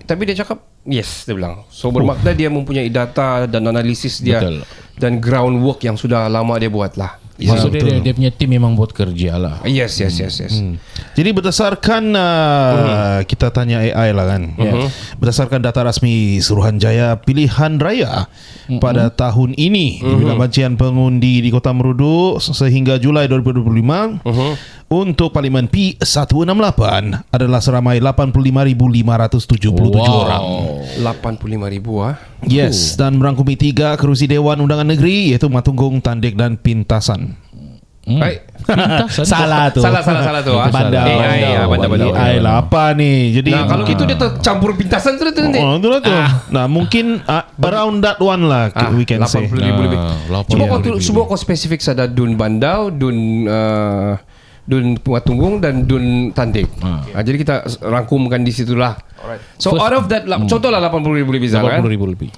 Tapi dia cakap yes, dia bilang. So bermakna dia mempunyai data dan analisis dia. Betul. Dan groundwork yang sudah lama dia buat lah. Maksudnya dia punya tim memang buat kerja lah. Yes. Jadi berdasarkan kita tanya AI lah kan. Berdasarkan data rasmi Suruhanjaya Pilihan Raya pada tahun ini, bila bancian pengundi di Kota Marudu sehingga Julai 2025 untuk Parlimen P168 adalah seramai 85,577 orang. 85,000 Yes, dan merangkumi 3 kerusi Dewan Undangan Negeri, iaitu Matunggung, Tandik dan Pintasan. Right? Pintasan. Salah tu. Salah tu. Bandau. Bandau. AI lah apa ni? Jadi Nah, kalau gitu dia tercampur pintasan tu nanti. itulah tu. Nah, mungkin around that one lah we can say. 80,000 lebih. Cuma kau semua kau spesifik ada Dun Bandau, Dun Pumatunggung dan Dun Tandik. Jadi kita rangkumkan di situlah. So out of that, contohlah 80,000 lebih Zal kan. 80,000 lebih.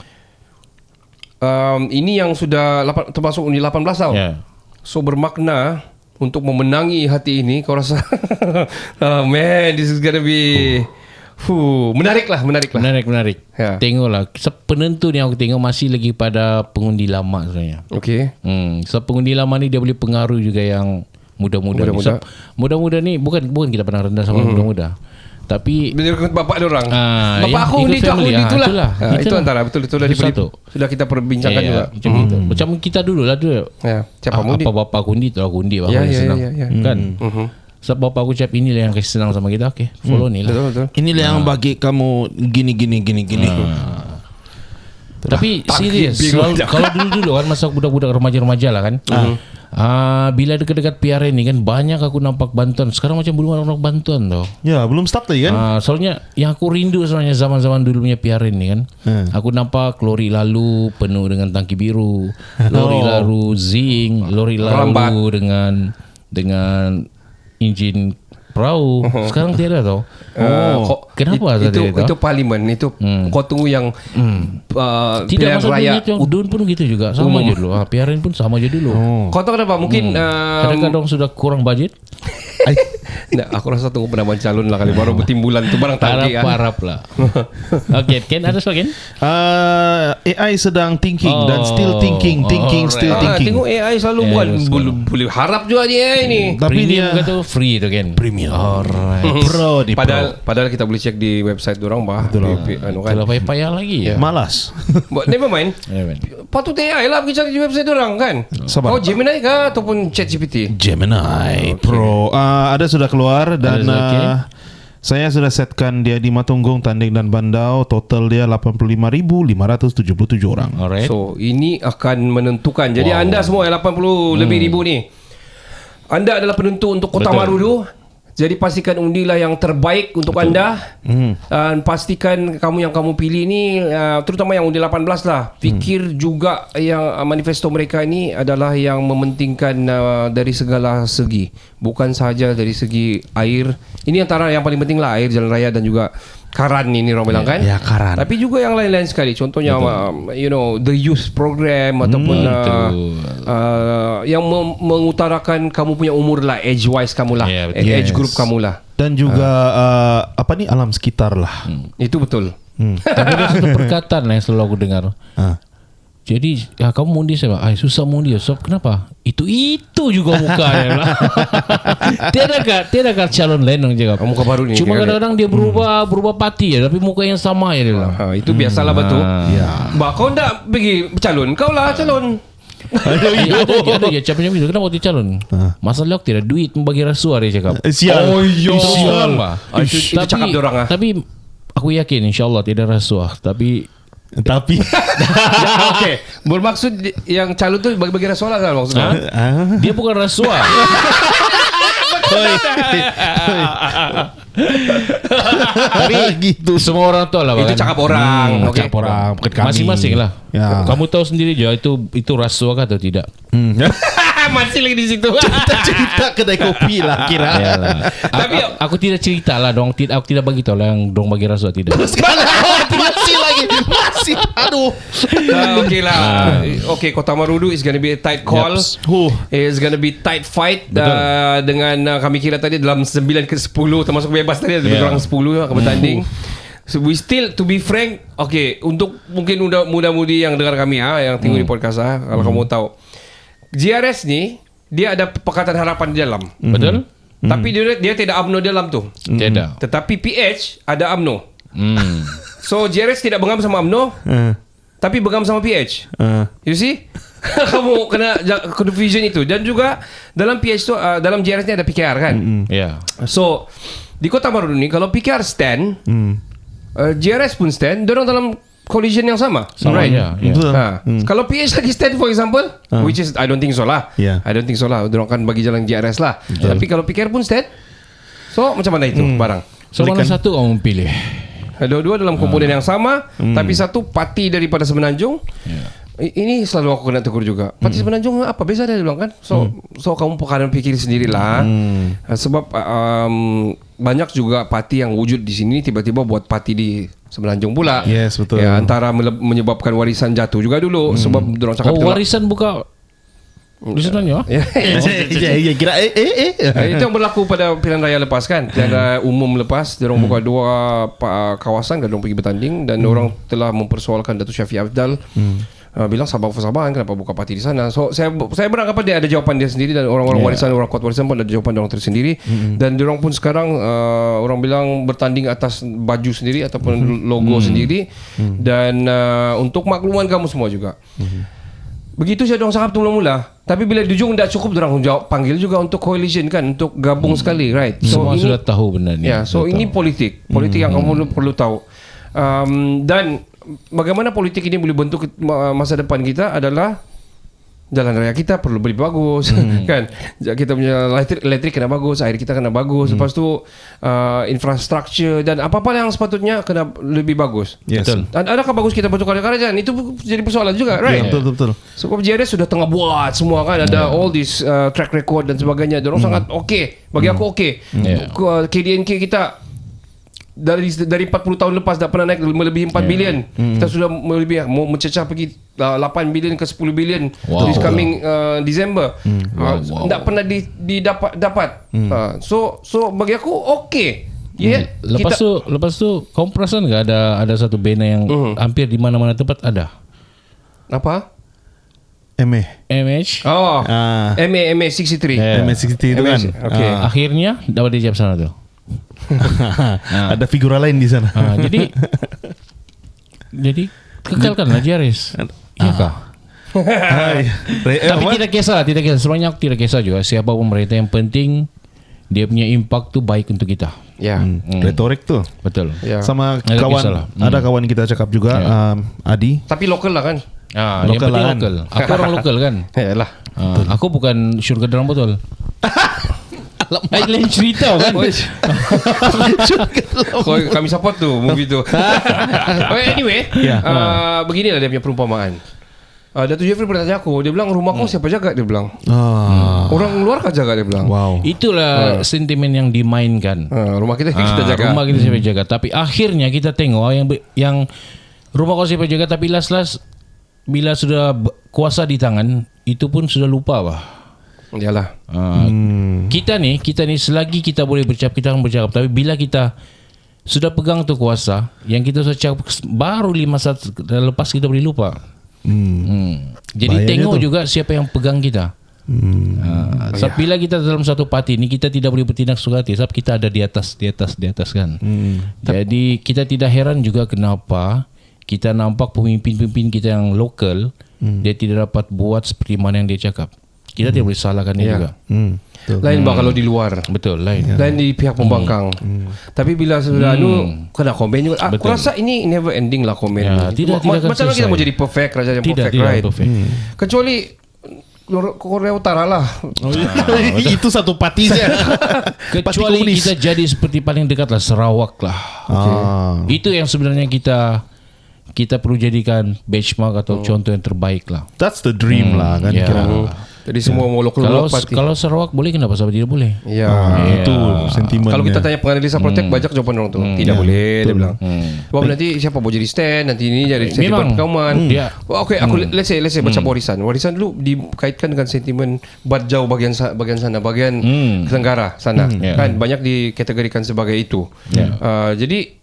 Ini yang sudah termasuk undi 18 tahun. Ya. So bermakna untuk memenangi hati ini, kau rasa man, this is gonna be menarik lah. Menarik. Ya. Tengoklah. Penentu ni aku tengok masih lagi pada pengundi lama sebenarnya. Okay. So pengundi lama ni dia boleh pengaruh juga yang muda-muda. Muda-muda. Muda-muda ni bukan kita pernah rendah sama muda-muda. Tapi bapak dia orang. Ah, Bapak aku ikut undi tu, aku family. undi itulah. Itulah. Itu Itulah. antara betul Satu. sudah kita perbincangkan juga. macam gitu. Macam kita dulu lah dulu. Ya, siapa undi? Apa bapak aku undi tu aku undi, aku Ya, senang. ya. Kan? Sebab bapak aku cakap inilah yang kasih senang sama kita. Okay, follow ni lah. Betul. Inilah yang bagi kamu gini. Tapi serius, kalau dulu kan masa budak-budak remaja-remaja lah kan. Bila dekat-dekat PRN ni kan banyak aku nampak bantuan. Sekarang macam belum ada bantuan tau. Ya, belum start lagi kan? Soalnya yang aku rindu sebenarnya zaman-zaman dulu punya PRN ni kan. Aku nampak lori lalu penuh dengan tangki biru, lori lalu zinc, lori lalu dengan enjin perahu. Sekarang tiada tau. Kenapa itu parlimen itu kau tunggu yang tidak pilihan masa raya. dunia Udun pun gitu juga. Sama je dulu. PRN pun sama je dulu. Kau tahu kenapa? Mungkin Kadang-kadang sudah kurang budget. aku rasa tunggu penambahan calon lah kali baru bertimbulan tu barang tangki. Harap lah. Okay, Ken ada soal Ken? AI sedang thinking dan still thinking, still thinking. Tengok AI selalu buat boleh harap juga dia AI ni. Tapi Premium dia kata free tu Ken. Premium. Alright. pro di Padahal kita boleh cek di website dorang bah. Kalau payah lagi ya. malas. But never mind. Patut AI lah pergi cari di website dorang kan. Sabar. Oh Gemini kah ataupun ChatGPT? Gemini Pro ada sudah keluar dan saya sudah setkan dia di Matunggung, Tanding dan Bandau. Total dia 85,577 orang. Alright. So ini akan menentukan. Jadi anda semua yang 80 lebih ribu ni, anda adalah penentu untuk Kota Marudu. Jadi pastikan undilah yang terbaik untuk anda. Dan pastikan yang kamu pilih ni, terutama yang undi 18 lah, fikir juga yang manifesto mereka ini adalah yang mementingkan dari segala segi, bukan sahaja dari segi air. Ini antara yang paling penting lah, air, jalan raya dan juga karan ini orang bilang kan. Ya, karan. Tapi juga yang lain-lain sekali. Contohnya the youth program ataupun yang mengutarakan kamu punya umur lah, age wise kamu lah, age group kamu lah. Dan juga alam sekitar lah. Itu betul. Tapi ada satu perkataan lah yang selalu aku dengar. Jadi kamu mundi saya susah mundi. Sebab kenapa? Itu juga mukanya. Tiada kan calon lain yang cakap. Muka baru ni. Cuma kadang-kadang dia berubah parti ya, tapi muka yang sama ya dia bilang. Itu biasalah betul. Mbak kau nak pergi calon, kau lah calon. Ada je cakap macam itu. Kenapa dia calon? Masalah aku tidak duit membagi rasuah dia cakap. Sial. Sial. Itu cakap dia orang. Tapi aku yakin insyaAllah tidak rasuah. Tapi okay. Bermaksud yang calon tu bagi rasuah lah kan maksudnya. Dia bukan rasuah. Tapi gitu semua orang tahu lah. Itu cakap orang. Cakap orang. Masing-masing lah. Kamu tahu sendiri je itu rasuah atau tidak. Masih lagi di situ. Cerita kedai kopi lah kira. Tapi aku tidak cerita lah dong. Aku tidak bagi tahu lah yang dong bagi rasuah tidak. Masih aduh. Okay lah. Okay, Kota Marudu is gonna be a tight call. It's gonna be tight fight. Dengan kami kira tadi dalam 9-10 termasuk bebas tadi ada kurang 10 akan bertanding. So we still, to be frank, okay, untuk mungkin muda-mudi yang dengar kami yang tengok di podcast kalau kamu tahu, GRS ni dia ada Pakatan Harapan di dalam. Betul? Tapi dia tidak UMNO di dalam tu. Tidak. Tetapi PH ada UMNO. So GRS tidak bergabung sama UMNO, tapi bergabung sama PH. You see? Kamu kena confusion itu. Dan juga dalam PH tu, dalam GRS ni ada PKR kan. So di Kota Marudu ni kalau PKR stand, GRS pun stand, dorang dalam coalition yang sama, Sama, right? ya. Betul. Kalau PH lagi stand for example, which is I don't think so lah. Yeah. I don't think so lah. Diorang akan bagi jalan JRS lah. Tapi kalau PKR pun stand, so macam mana itu barang? So mana satu kamu pilih? Dua-dua dalam komponen yang sama, tapi satu parti daripada Semenanjung. Ini selalu aku kena tegur juga. Parti Semenanjung apa beza dia bilang kan? So kamu kadang fikir sendirilah. Sebab banyak juga parti yang wujud di sini tiba-tiba buat parti di Semenanjung pula. Yes, betul. Ya, antara menyebabkan warisan jatuh juga dulu sebab dorang cakap Warisan buka di sebenarnya. Ya kira itu yang berlaku pada pilihan raya lepas kan. Pilihan raya umum lepas dorang buka dua kawasan dan dorang pergi bertanding dan orang telah mempersoalkan Datuk Syafiq Afdal. Bilang sabar-sabaran kenapa buka parti di sana. So saya beranggapan dia ada jawapan dia sendiri dan orang-orang warisan, orang kuat warisan pun ada jawapan orang tersendiri. Dan diorang pun sekarang orang bilang bertanding atas baju sendiri ataupun logo sendiri. Dan untuk makluman kamu semua juga. Begitu saya dorang cakap tu mula-mula. Tapi bila di ujung tak cukup, dorang jawab panggil juga untuk coalition kan, untuk gabung sekali, right? So Semua ini, sudah tahu benda ni. ya, so ini politik yang kamu perlu tahu. Dan bagaimana politik ini boleh bentuk masa depan kita adalah jalan raya kita perlu lebih bagus kan, kita punya elektrik kena bagus, air kita kena bagus, lepas tu infrastruktur dan apa-apa yang sepatutnya kena lebih bagus. Yes. Betul. Dan adakah bagus kita bentuk kerajaan? Itu jadi persoalan juga, right? Betul. Sebab JRS sudah tengah buat semua kan, ada all this track record dan sebagainya. Diorang sangat okey, bagi aku okey. KDNK kita dari 40 tahun lepas tak pernah naik melebihi 4 bilion. Kita sudah melebihi, mau mencecah pergi 8 bilion ke 10 bilion this coming December. Tak pernah dapat. So bagi aku okey. Lepas tu kau perasan enggak ada satu banner yang hampir di mana-mana tempat ada. Apa? MH. Oh. MA 63. MA60 itu kan. Okay. Akhirnya dapat dijawab sana tu. Ada figura lain di sana. Jadi kekalkanlah JRS. Iya kah? Tapi tidak kisah. Sebenarnya aku tidak kisah juga siapa pemerintah, yang penting dia punya impact tu baik untuk kita. Ya. Retorik tuh. Betul. Ya. Sama Ada kawan, kisah lah. ada kawan kita cakap juga, Adi. Tapi lokal lah kan. Lokal Lokalan. lokal. Aku orang lokal kan. Yalah. Aku bukan syurga dalam botol. Lain cerita kan. Kami support tu movie tu. Anyway, beginilah dia punya perumpamaan. Datuk Jeffrey pernah tanya aku, dia bilang rumah kau siapa jaga, dia bilang. Orang luar kan jaga, dia bilang. Wow. Itulah sentimen yang dimainkan. Rumah kita jaga. Rumah kita siapa jaga. Tapi akhirnya kita tengok yang rumah kau siapa jaga, tapi last bila sudah kuasa di tangan, itu pun sudah lupa bah. Yalah. Kita ni selagi kita boleh bercakap, kita akan bercakap. Tapi bila kita sudah pegang tu kuasa, yang kita sudah cakap baru 5 saat lepas, kita boleh lupa. Jadi Bahayanya tengok tu juga siapa yang pegang kita. Sebab bila kita dalam satu parti ni, kita tidak boleh bertindak suka hati, sebab kita ada di atas kan. Jadi kita tidak heran juga kenapa kita nampak pemimpin-pemimpin kita yang lokal, dia tidak dapat buat seperti mana yang dia cakap. Kita tidak boleh salahkan dia juga. Lain kalau di luar. Betul, lain. Lain di pihak pembangkang. Tapi bila sudah kena komen juga. Aku rasa ini never ending lah komen. Tidak Macam mana kita mau jadi perfect, kerajaan yang perfect, right? Perfect. Kecuali Korea Utara lah. Itu satu parti saja. Kecuali kita jadi seperti paling dekat lah Sarawak lah. Itu yang sebenarnya kita perlu jadikan benchmark atau contoh yang terbaik lah. That's the dream lah kan kira. Jadi semua mau lokal parti. Kalau Sarawak boleh, kenapa Sabah tidak boleh? Ya. Itu sentimen. Kalau kita tanya penganalisa protek, banyak jawaban orang tu. Tidak boleh, dia bilang. Sebab nanti siapa mau jadi stand, nanti ini jadi sentimen perkauman. Okay, aku let's say macam warisan. Warisan dulu dikaitkan dengan sentimen Badjau bagian sana, bagian Tenggara sana. Kan banyak dikategorikan sebagai itu. Jadi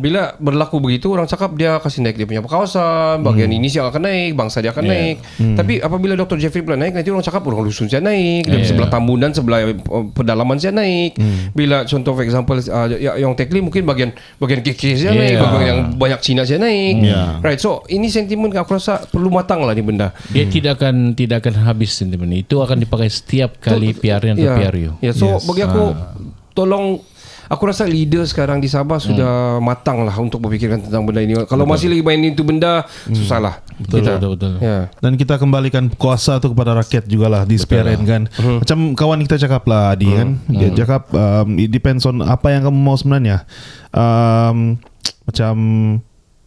bila berlaku begitu, orang cakap dia kasih naik dia punya kawasan, bagian inisial akan naik, bangsa dia akan naik. Tapi apabila Dr. Jeffrey pula naik, nanti orang cakap orang Lusun saya naik, dari sebelah Tambunan, sebelah pedalaman saya naik. Bila contoh for example yang Tekli mungkin bagian KK saya naik, bagian yang banyak Cina saya naik. Right. So ini sentimen aku rasa perlu matang lah ni benda. Dia tidak akan habis sentimen itu, akan dipakai setiap kali PRN atau PRU. So bagi aku tolong aku rasa leader sekarang di Sabah sudah matang lah untuk berfikirkan tentang benda ini. Kalau masih lagi main itu benda, susah lah. Betul. Ya. Dan kita kembalikan kuasa tu kepada rakyat jugalah di SPRN kan. Macam kawan kita cakap lah Adi kan. Dia cakap it depends on apa yang kamu mau sebenarnya. Macam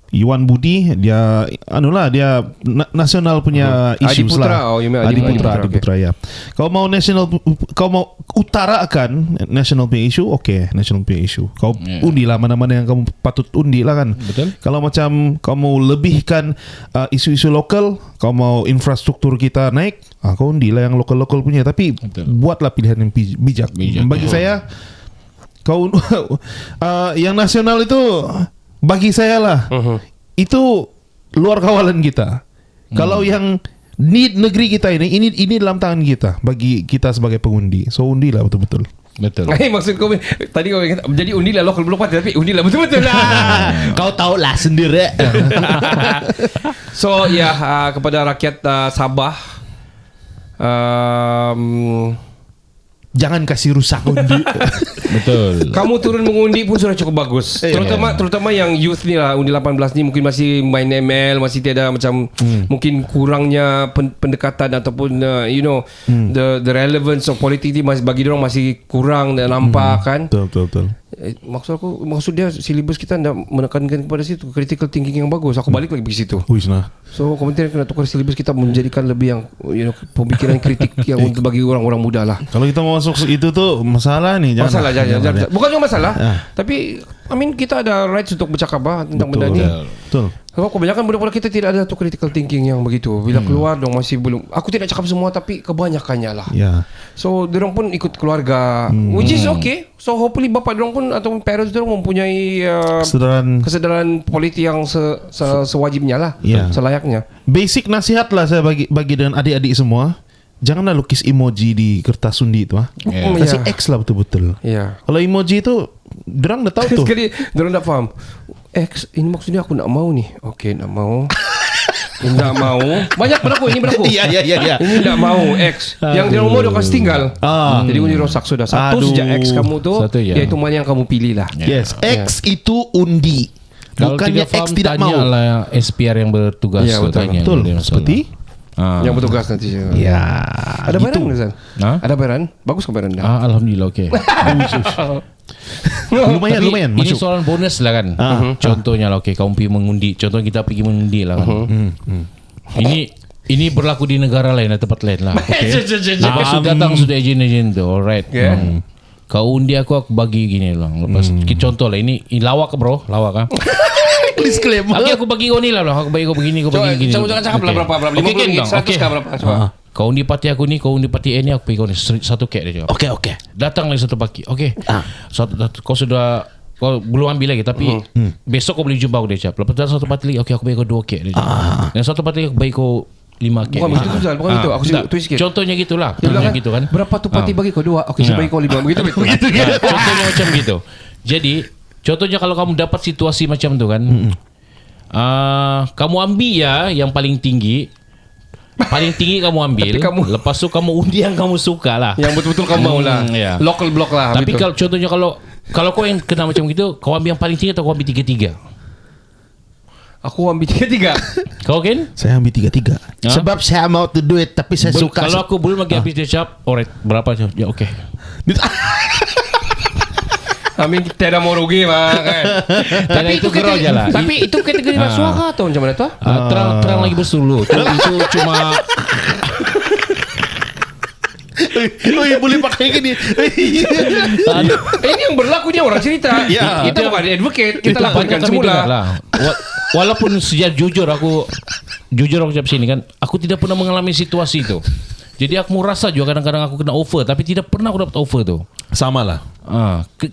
Iwan Budi dia dia nasional punya isu lah. Adi Putra ya. Kau mau national, kau mau utarakan national punya isu, national punya isu. Kau undilah mana-mana yang kamu patut undi lah kan. Betul. Kalau macam kau mau lebihkan isu-isu lokal, kau mau infrastruktur kita naik, kau undilah yang lokal-lokal punya. Tapi buatlah pilihan yang bijak. Bagi saya, kau yang nasional itu bagi saya lah itu luar kawalan kita. Kalau yang need negeri kita ini dalam tangan kita, bagi kita sebagai pengundi. So undilah betul-betul. Betul. Maksud kau tadi kau kata jadi undilah lokal belum pasti, tapi undilah betul-betul lah. Kau tahu lah sendiri. So kepada rakyat Sabah, jangan kasih rusak undi. Betul. kamu turun mengundi pun sudah cukup bagus. Terutama yang youth ni lah, undi 18 ni mungkin masih main ML, masih tiada macam mungkin kurangnya pendekatan ataupun the relevance of politik ni masih bagi orang masih kurang dan nampak kan. Betul. Maksud dia silibus kita nak menekankan kepada situ critical thinking yang bagus. Aku balik lagi pergi situ. So kementerian kena tukar silibus kita menjadikan lebih yang pemikiran kritik yang untuk bagi orang-orang muda lah. Kalau kita mau masuk itu tuh masalah nih. Jangan. Bukan cuma masalah, tapi kita ada rights untuk bercakap tentang benda ni. Betul. Sebab kebanyakan budak-budak kita tidak ada tu critical thinking yang begitu. Bila keluar dong masih belum. Aku tidak cakap semua tapi kebanyakannya lah. So dorang pun ikut keluarga, which is okay. So hopefully bapa dorang pun atau parents dorang mempunyai kesedaran politik yang sewajibnya lah, selayaknya. Basic nasihat lah saya bagi dengan adik-adik semua. Janganlah lukis emoji di kertas undi itu kasih X lah betul-betul. Kalau emoji itu dorang dah tahu tuh. Sekali dorang dah faham. X ini maksudnya aku nak mau nih. Okey, nak mau. Ini tak mau. Banyak berlaku. Iya. Ini tak mau X. Yang dia mau dia kasih tinggal. Jadi undi rosak sudah. Satu sejak X kamu tu, iaitu mana yang kamu pilih lah. Yes, X itu undi. Bukannya X tidak mau. Tanyalah SPR yang bertugas. Ya, betul. Seperti yang bertugas nanti. Ya. Ada bayaran ke Zan? Ada bayaran? Bagus ke bayaran dah? Alhamdulillah okey. lumayan ini soalan bonus lah kan. Contohnya lah kau pergi mengundi. Contohnya kita pergi mengundi lah kan. Ini berlaku di negara lain atau tempat lain lah. Lepas datang sudah ejen tu. Alright. Kau undi aku bagi gini lah. Lepas contoh lah ini lawak bro, lawak kan. Disclaimer. Aku bagi kau ni lah. Aku bagi kau begini, kau bagi gini. Jangan cakap lah berapa. 50 100 kah berapa? Kau undi parti aku ni, kau undi parti ni, aku bagi kau ni satu kek dia. Okey. Datang lagi satu pagi. Okey. Kau sudah kau belum ambil lagi tapi besok kau boleh jumpa aku dia cakap. Lepas datang satu parti lagi, okey aku bagi kau 2 kek dia. Dan satu parti lagi aku bagi kau 5 kek. Bukan begitu. Aku twist sikit. Contohnya gitulah. Contohnya gitu kan. Berapa tu parti bagi kau 2? Okey, saya bagi kau 5. Begitu. Contohnya macam gitu. Jadi, contohnya kalau kamu dapat situasi macam tu kan. Kamu ambil yang paling tinggi. Paling tinggi kamu ambil. Lepas tu kamu undi yang kamu suka lah. Yang betul-betul kamu mau lah. Local block lah. Tapi kalau contohnya kalau kau yang kena macam gitu, kau ambil yang paling tinggi atau kau ambil 3-3? Aku ambil 3-3. Kau kan? Saya ambil 3-3. Sebab saya mau tu duit tapi saya suka. Kalau aku belum lagi habis dia cap, alright, berapa je? Ya okey. Tiada mau rugi kan. Tapi itu gerau je lah. Tapi itu kategori rasuah atau macam mana tu? Terang lagi bersuluh. Itu cuma boleh pakai gini. Ini yang berlaku dia orang cerita. Kita bukan advocate, kita laporkan semula. Walaupun sejak jujur aku cakap sini kan, aku tidak pernah mengalami situasi itu. Jadi aku merasa juga kadang-kadang aku kena offer, tapi tidak pernah aku dapat offer tu. Sama lah.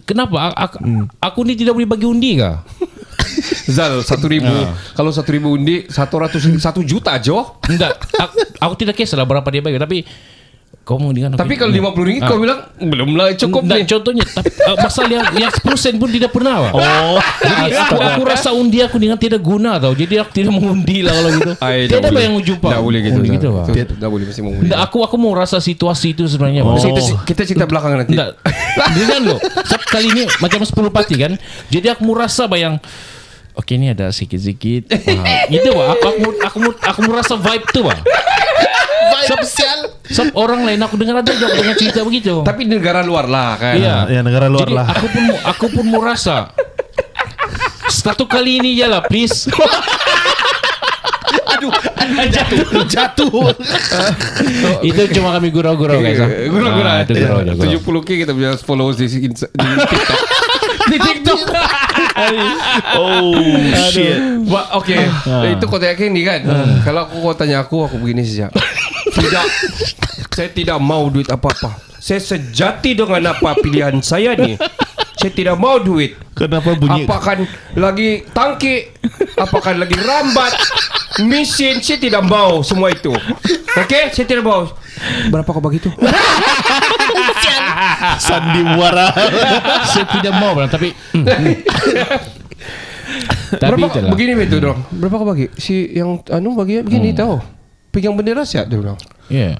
Kenapa? Aku ni tidak boleh bagi undi kah? Zal 1,000. Kalau 1,000 undi 1 juta jo. Enggak. Aku tidak kisahlah berapa dia bagi, tapi kau mengundi kan. Tapi kalau RM50 kau bilang belum lah cukup Dan nih. contohnya pasal yang 10 sen pun tidak pernah. Pak. Jadi aku rasa undi aku dengan tidak guna tau. Jadi aku tidak mengundi lah kalau gitu. Tidak apa yang jumpa. Tak boleh gitu. Gitu, Pak. Tak boleh mesti mengundi. Aku mau rasa situasi itu sebenarnya. Kita cerita belakangan nanti. Enggak. Dengan lo. Kali ini macam 10 parti kan. Jadi aku mau rasa bayang. Okey ni ada sikit-sikit. Gitu Pak. Aku mau rasa vibe tu Pak. Sebab orang lain aku dengar ada juga dengan cerita begitu. Tapi negara luar lah kan. Iya. Ya negara luar Jadi lah. aku pun mau rasa. Satu kali ini je lah please. Aduh, jatuh. Itu cuma kami gurau-gurau guys. Gurau-gurau. Itu gurau aja. 70k kita punya followers di TikTok. Di TikTok. Oh shit. Okay. Itu kau yakin ni kan. Kalau kau tanya aku begini saja. Saya tidak mau duit apa-apa. Saya sejati dengan apa pilihan saya ni. Saya tidak mau duit. Kenapa bunyi? Apakah lagi tangki, apakah lagi rambat, mesin, saya tidak mau semua itu. Okey, saya tidak mau. Berapa kau bagi tu? Sandi muara. Saya tidak mau bang, tapi Berapa itulah. begini betul dong. Berapa kau bagi? Si yang bagi begini tahu. Pegang bendera siap dia bilang. Ya.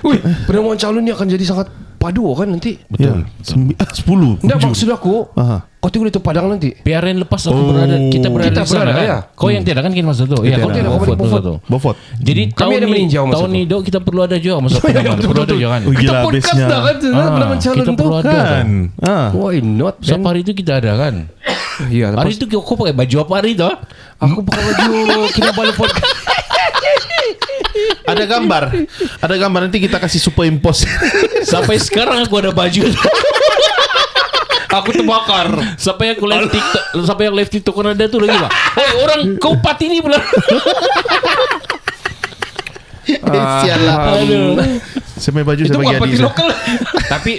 Wih, penemuan calon ni akan jadi sangat padu kan nanti. Betul. 10. Tidak maksud aku. Aha. Kau tengok itu padang nanti. PRN lepas aku kita berada di sana kan. ya. Kau yang tidak kan kita masa tu. Ya, kau tidak, tidak kau masa balik tu. Bofot. Jadi Kami ada meninjau masa tahun tu. ni dok kita perlu ada juga masa pengaman. Perlu ada juga kan. Oh, Kita gila podcast habisnya. dah kan penemuan calon kita tu. perlu ada Kan. Why not? Sebab hari itu kita ada kan. Ya, Hari itu kau pakai baju apa hari tu? aku pakai baju Kinabalu podcast. Ada gambar nanti kita kasih superimpose. Sampai sekarang aku ada baju tu. Aku terbakar. Sampai aku live TikTok, sampai yang live TikTok kan ada tu lagi pak. Orang kau pati ni pula. Sialah. Saya main baju Itu saya bukan bagi parti Adi. lokal. Tapi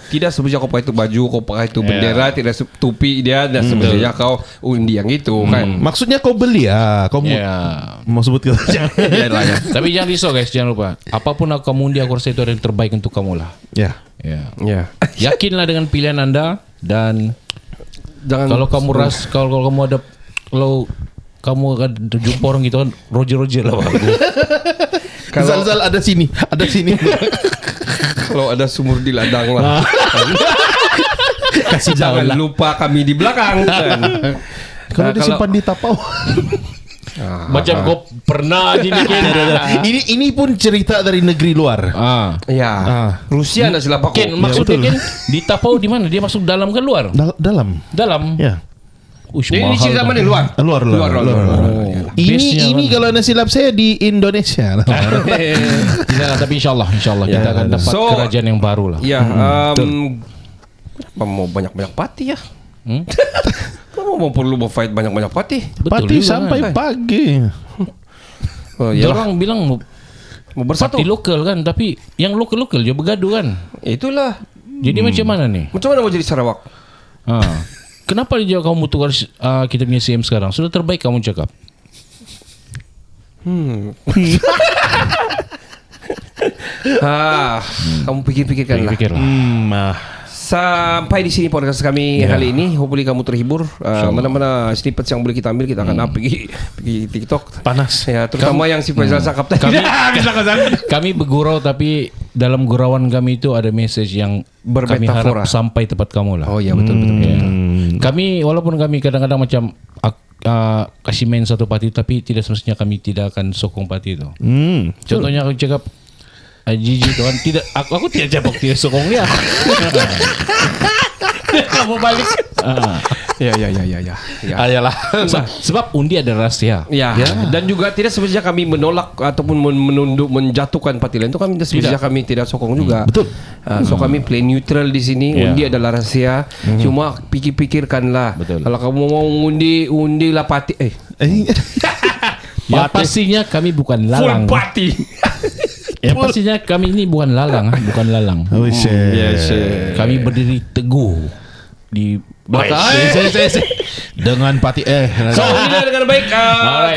tidak semestinya kau pakai itu baju, kau pakai itu bendera, tidak topi dia, dan semestinya kau undi yang itu kan. Maksudnya kau beli ya. Kau mau sebut ke jangan. Tapi jangan risau guys, jangan lupa. Apapun aku kamu undi, aku rasa itu ada yang terbaik untuk kamu lah. Ya. Ya. Yakinlah dengan pilihan anda dan Jangan kalau kamu kalau kamu ada kamu akan jumpa orang gitu kan Roger lah pak. Kalau- Zal ada sini. kalau ada sumur di ladang lah. Kasih Jangan lupa kami di belakang kan. Kalau disimpan di tapau. Macam kau pernah aja ni kan. Ini pun cerita dari negeri luar. Ya. Rusia nak silap aku. Ken maksudnya betul. kan di tapau di mana dia masuk dalam kan luar? Dalam. Dalam. Ya. Uish, Ini mahal cerita dah. mana luar? Luar. Bestnya Ini kan. kalau nasib saya di Indonesia. Tidak lah, tapi insyaallah kita akan dapat So, kerajaan yang baru lah. Ya. Kenapa mau banyak-banyak parti ya? Kamu mau perlu fight banyak-banyak parti? Pati juga sampai kan. pagi. Oh, Dia ya. orang bilang Mau bersatu. parti lokal kan, tapi yang lokal je bergaduh kan. Itulah. Jadi macam mana ni? Macam mana mau jadi Sarawak? Kenapa dia kamu tukar kita punya CM sekarang? Sudah terbaik kamu cakap. Kamu pikir-pikirkan lah. Pikirlah. Sampai di sini podcast kami kali ini. Hopefully kamu terhibur. Mana-mana snippets yang boleh kita ambil, kita akan pergi TikTok. Panas. Ya, terutama yang si Faisal cakap tadi. Kami bergurau tapi dalam gurauan kami itu ada message yang kami Bermetafora. harap sampai tepat kamu lah. Oh ya, betul. Ya. Kami walaupun kami kadang-kadang macam kasih main satu parti, tapi tidak semestinya kami tidak akan sokong parti itu. Contohnya aku cakap Gigi tu kan tidak aku tidak cakap tidak sokong dia. Kamu balik. Ya. Ayalah. Sebab undi ada rahasia. Ya. Dan juga tidak semestinya kami menolak ataupun menjatuhkan parti lain. Itu kami semestinya kami tidak sokong juga. Betul. So kami play neutral di sini. Ya. Undi adalah rahasia. Cuma pikirkanlah. Betul. Kalau kamu mau undilah parti. Ya pastinya kami bukan lalang. Full party. Ya pastinya kami ini bukan lalang, bukan lalang. Oh shit. Yes. Kami berdiri teguh di Dengan parti So bila dengan baik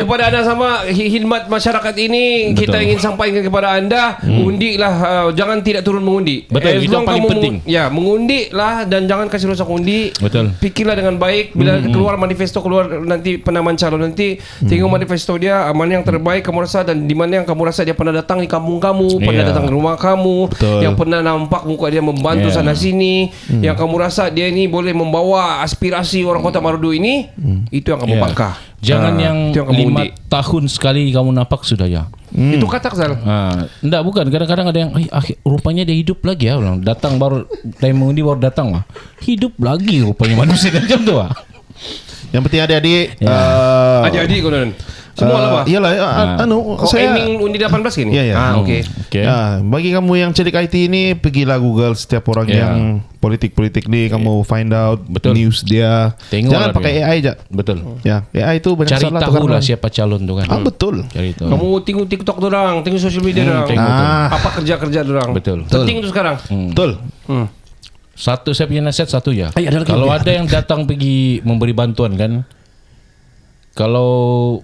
kepada anda sama khidmat masyarakat ini kita ingin sampaikan kepada anda undilah, jangan tidak turun mengundi. Betul, itu yang paling penting. Mengundilah dan jangan kasih rosak undi. Betul. Fikirlah dengan baik bila keluar manifesto, keluar nanti penamaan calon nanti tengok manifesto dia mana yang terbaik kamu rasa dan di mana yang kamu rasa dia pernah datang di kampung kamu, pernah datang ke rumah kamu, yang pernah nampak muka dia membantu sana sini, yang kamu rasa dia ini boleh membawa aspirasi orang Kota Marudu ini. Itu yang kamu bangkah. Jangan yang 5 tahun sekali kamu nampak sudah ya. Itu kata Zal. Enggak, bukan. Kadang-kadang ada yang rupanya dia hidup lagi ya. Datang baru time mengundi baru datang lah. Hidup lagi rupanya manusia macam tu lah. Yang penting adik-adik Adik-adik kau dan semua lah Pak. Iyalah saya aiming undi 18 gini. Ya. Okey. Bagi kamu yang celik IT ini, pergilah Google setiap orang yang politik-politik ni, kamu find out news dia. Jangan pakai AI je. Betul. Ya, AI tu banyak cari salah. Cari tahu lah siapa calon tu kan. Betul. Cari tahu. Kamu tengok TikTok dorang, tengok social media dorang. Apa kerja-kerja dorang. Betul. Penting tu sekarang. Betul. Satu saya punya nasihat satu ya. Kalau ada yang datang pergi memberi bantuan kan, kalau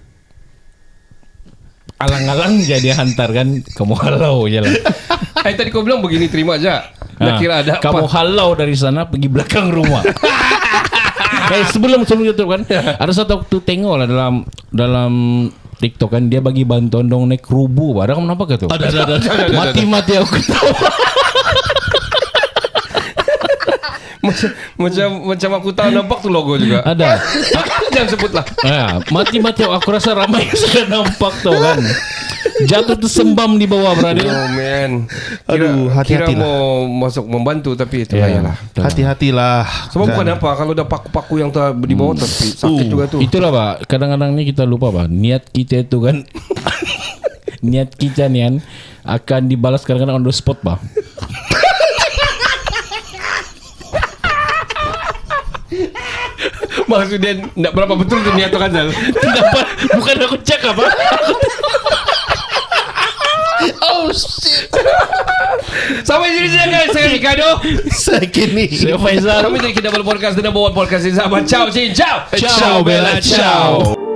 alang-alang jadi hantar kan, kamu halau je lah. Tadi kau bilang begini, terima aja. Nak kira ada kamu apa? halau dari sana pergi belakang rumah. sebelum itu kan, ada satu waktu tengok lah dalam TikTok kan, dia bagi bantuan dong naik rubu. Ada kamu nampak ke tu? Ada. Mati-mati aku tahu. Macam aku tahu nampak tu logo juga. Ada. Jangan sebutlah. Mati-mati aku rasa ramai sudah nampak tu kan. Jatuh tersembam di bawah berada. Oh man. Hati-hati lah. Mau masuk membantu tapi itu lah. Hati-hatilah. Sebab bukan apa kalau ada paku-paku yang di bawah tapi sakit juga tu. Itulah Pak. Kadang-kadang ni kita lupa Pak. Niat kita itu kan niat kita ni kan akan dibalas kadang-kadang on the spot Pak. Maksudnya tak berapa betul tu niat tu kan Zal? Bukan aku cek apa. Oh shit. Sampai sini saja guys. Saya Ricardo. Saya Kenny. Saya Faizal. Kami dari Kinabalu Podcast dan Bawa Podcast ini. Sahabat ciao, ciao. Ciao Bella, ciao.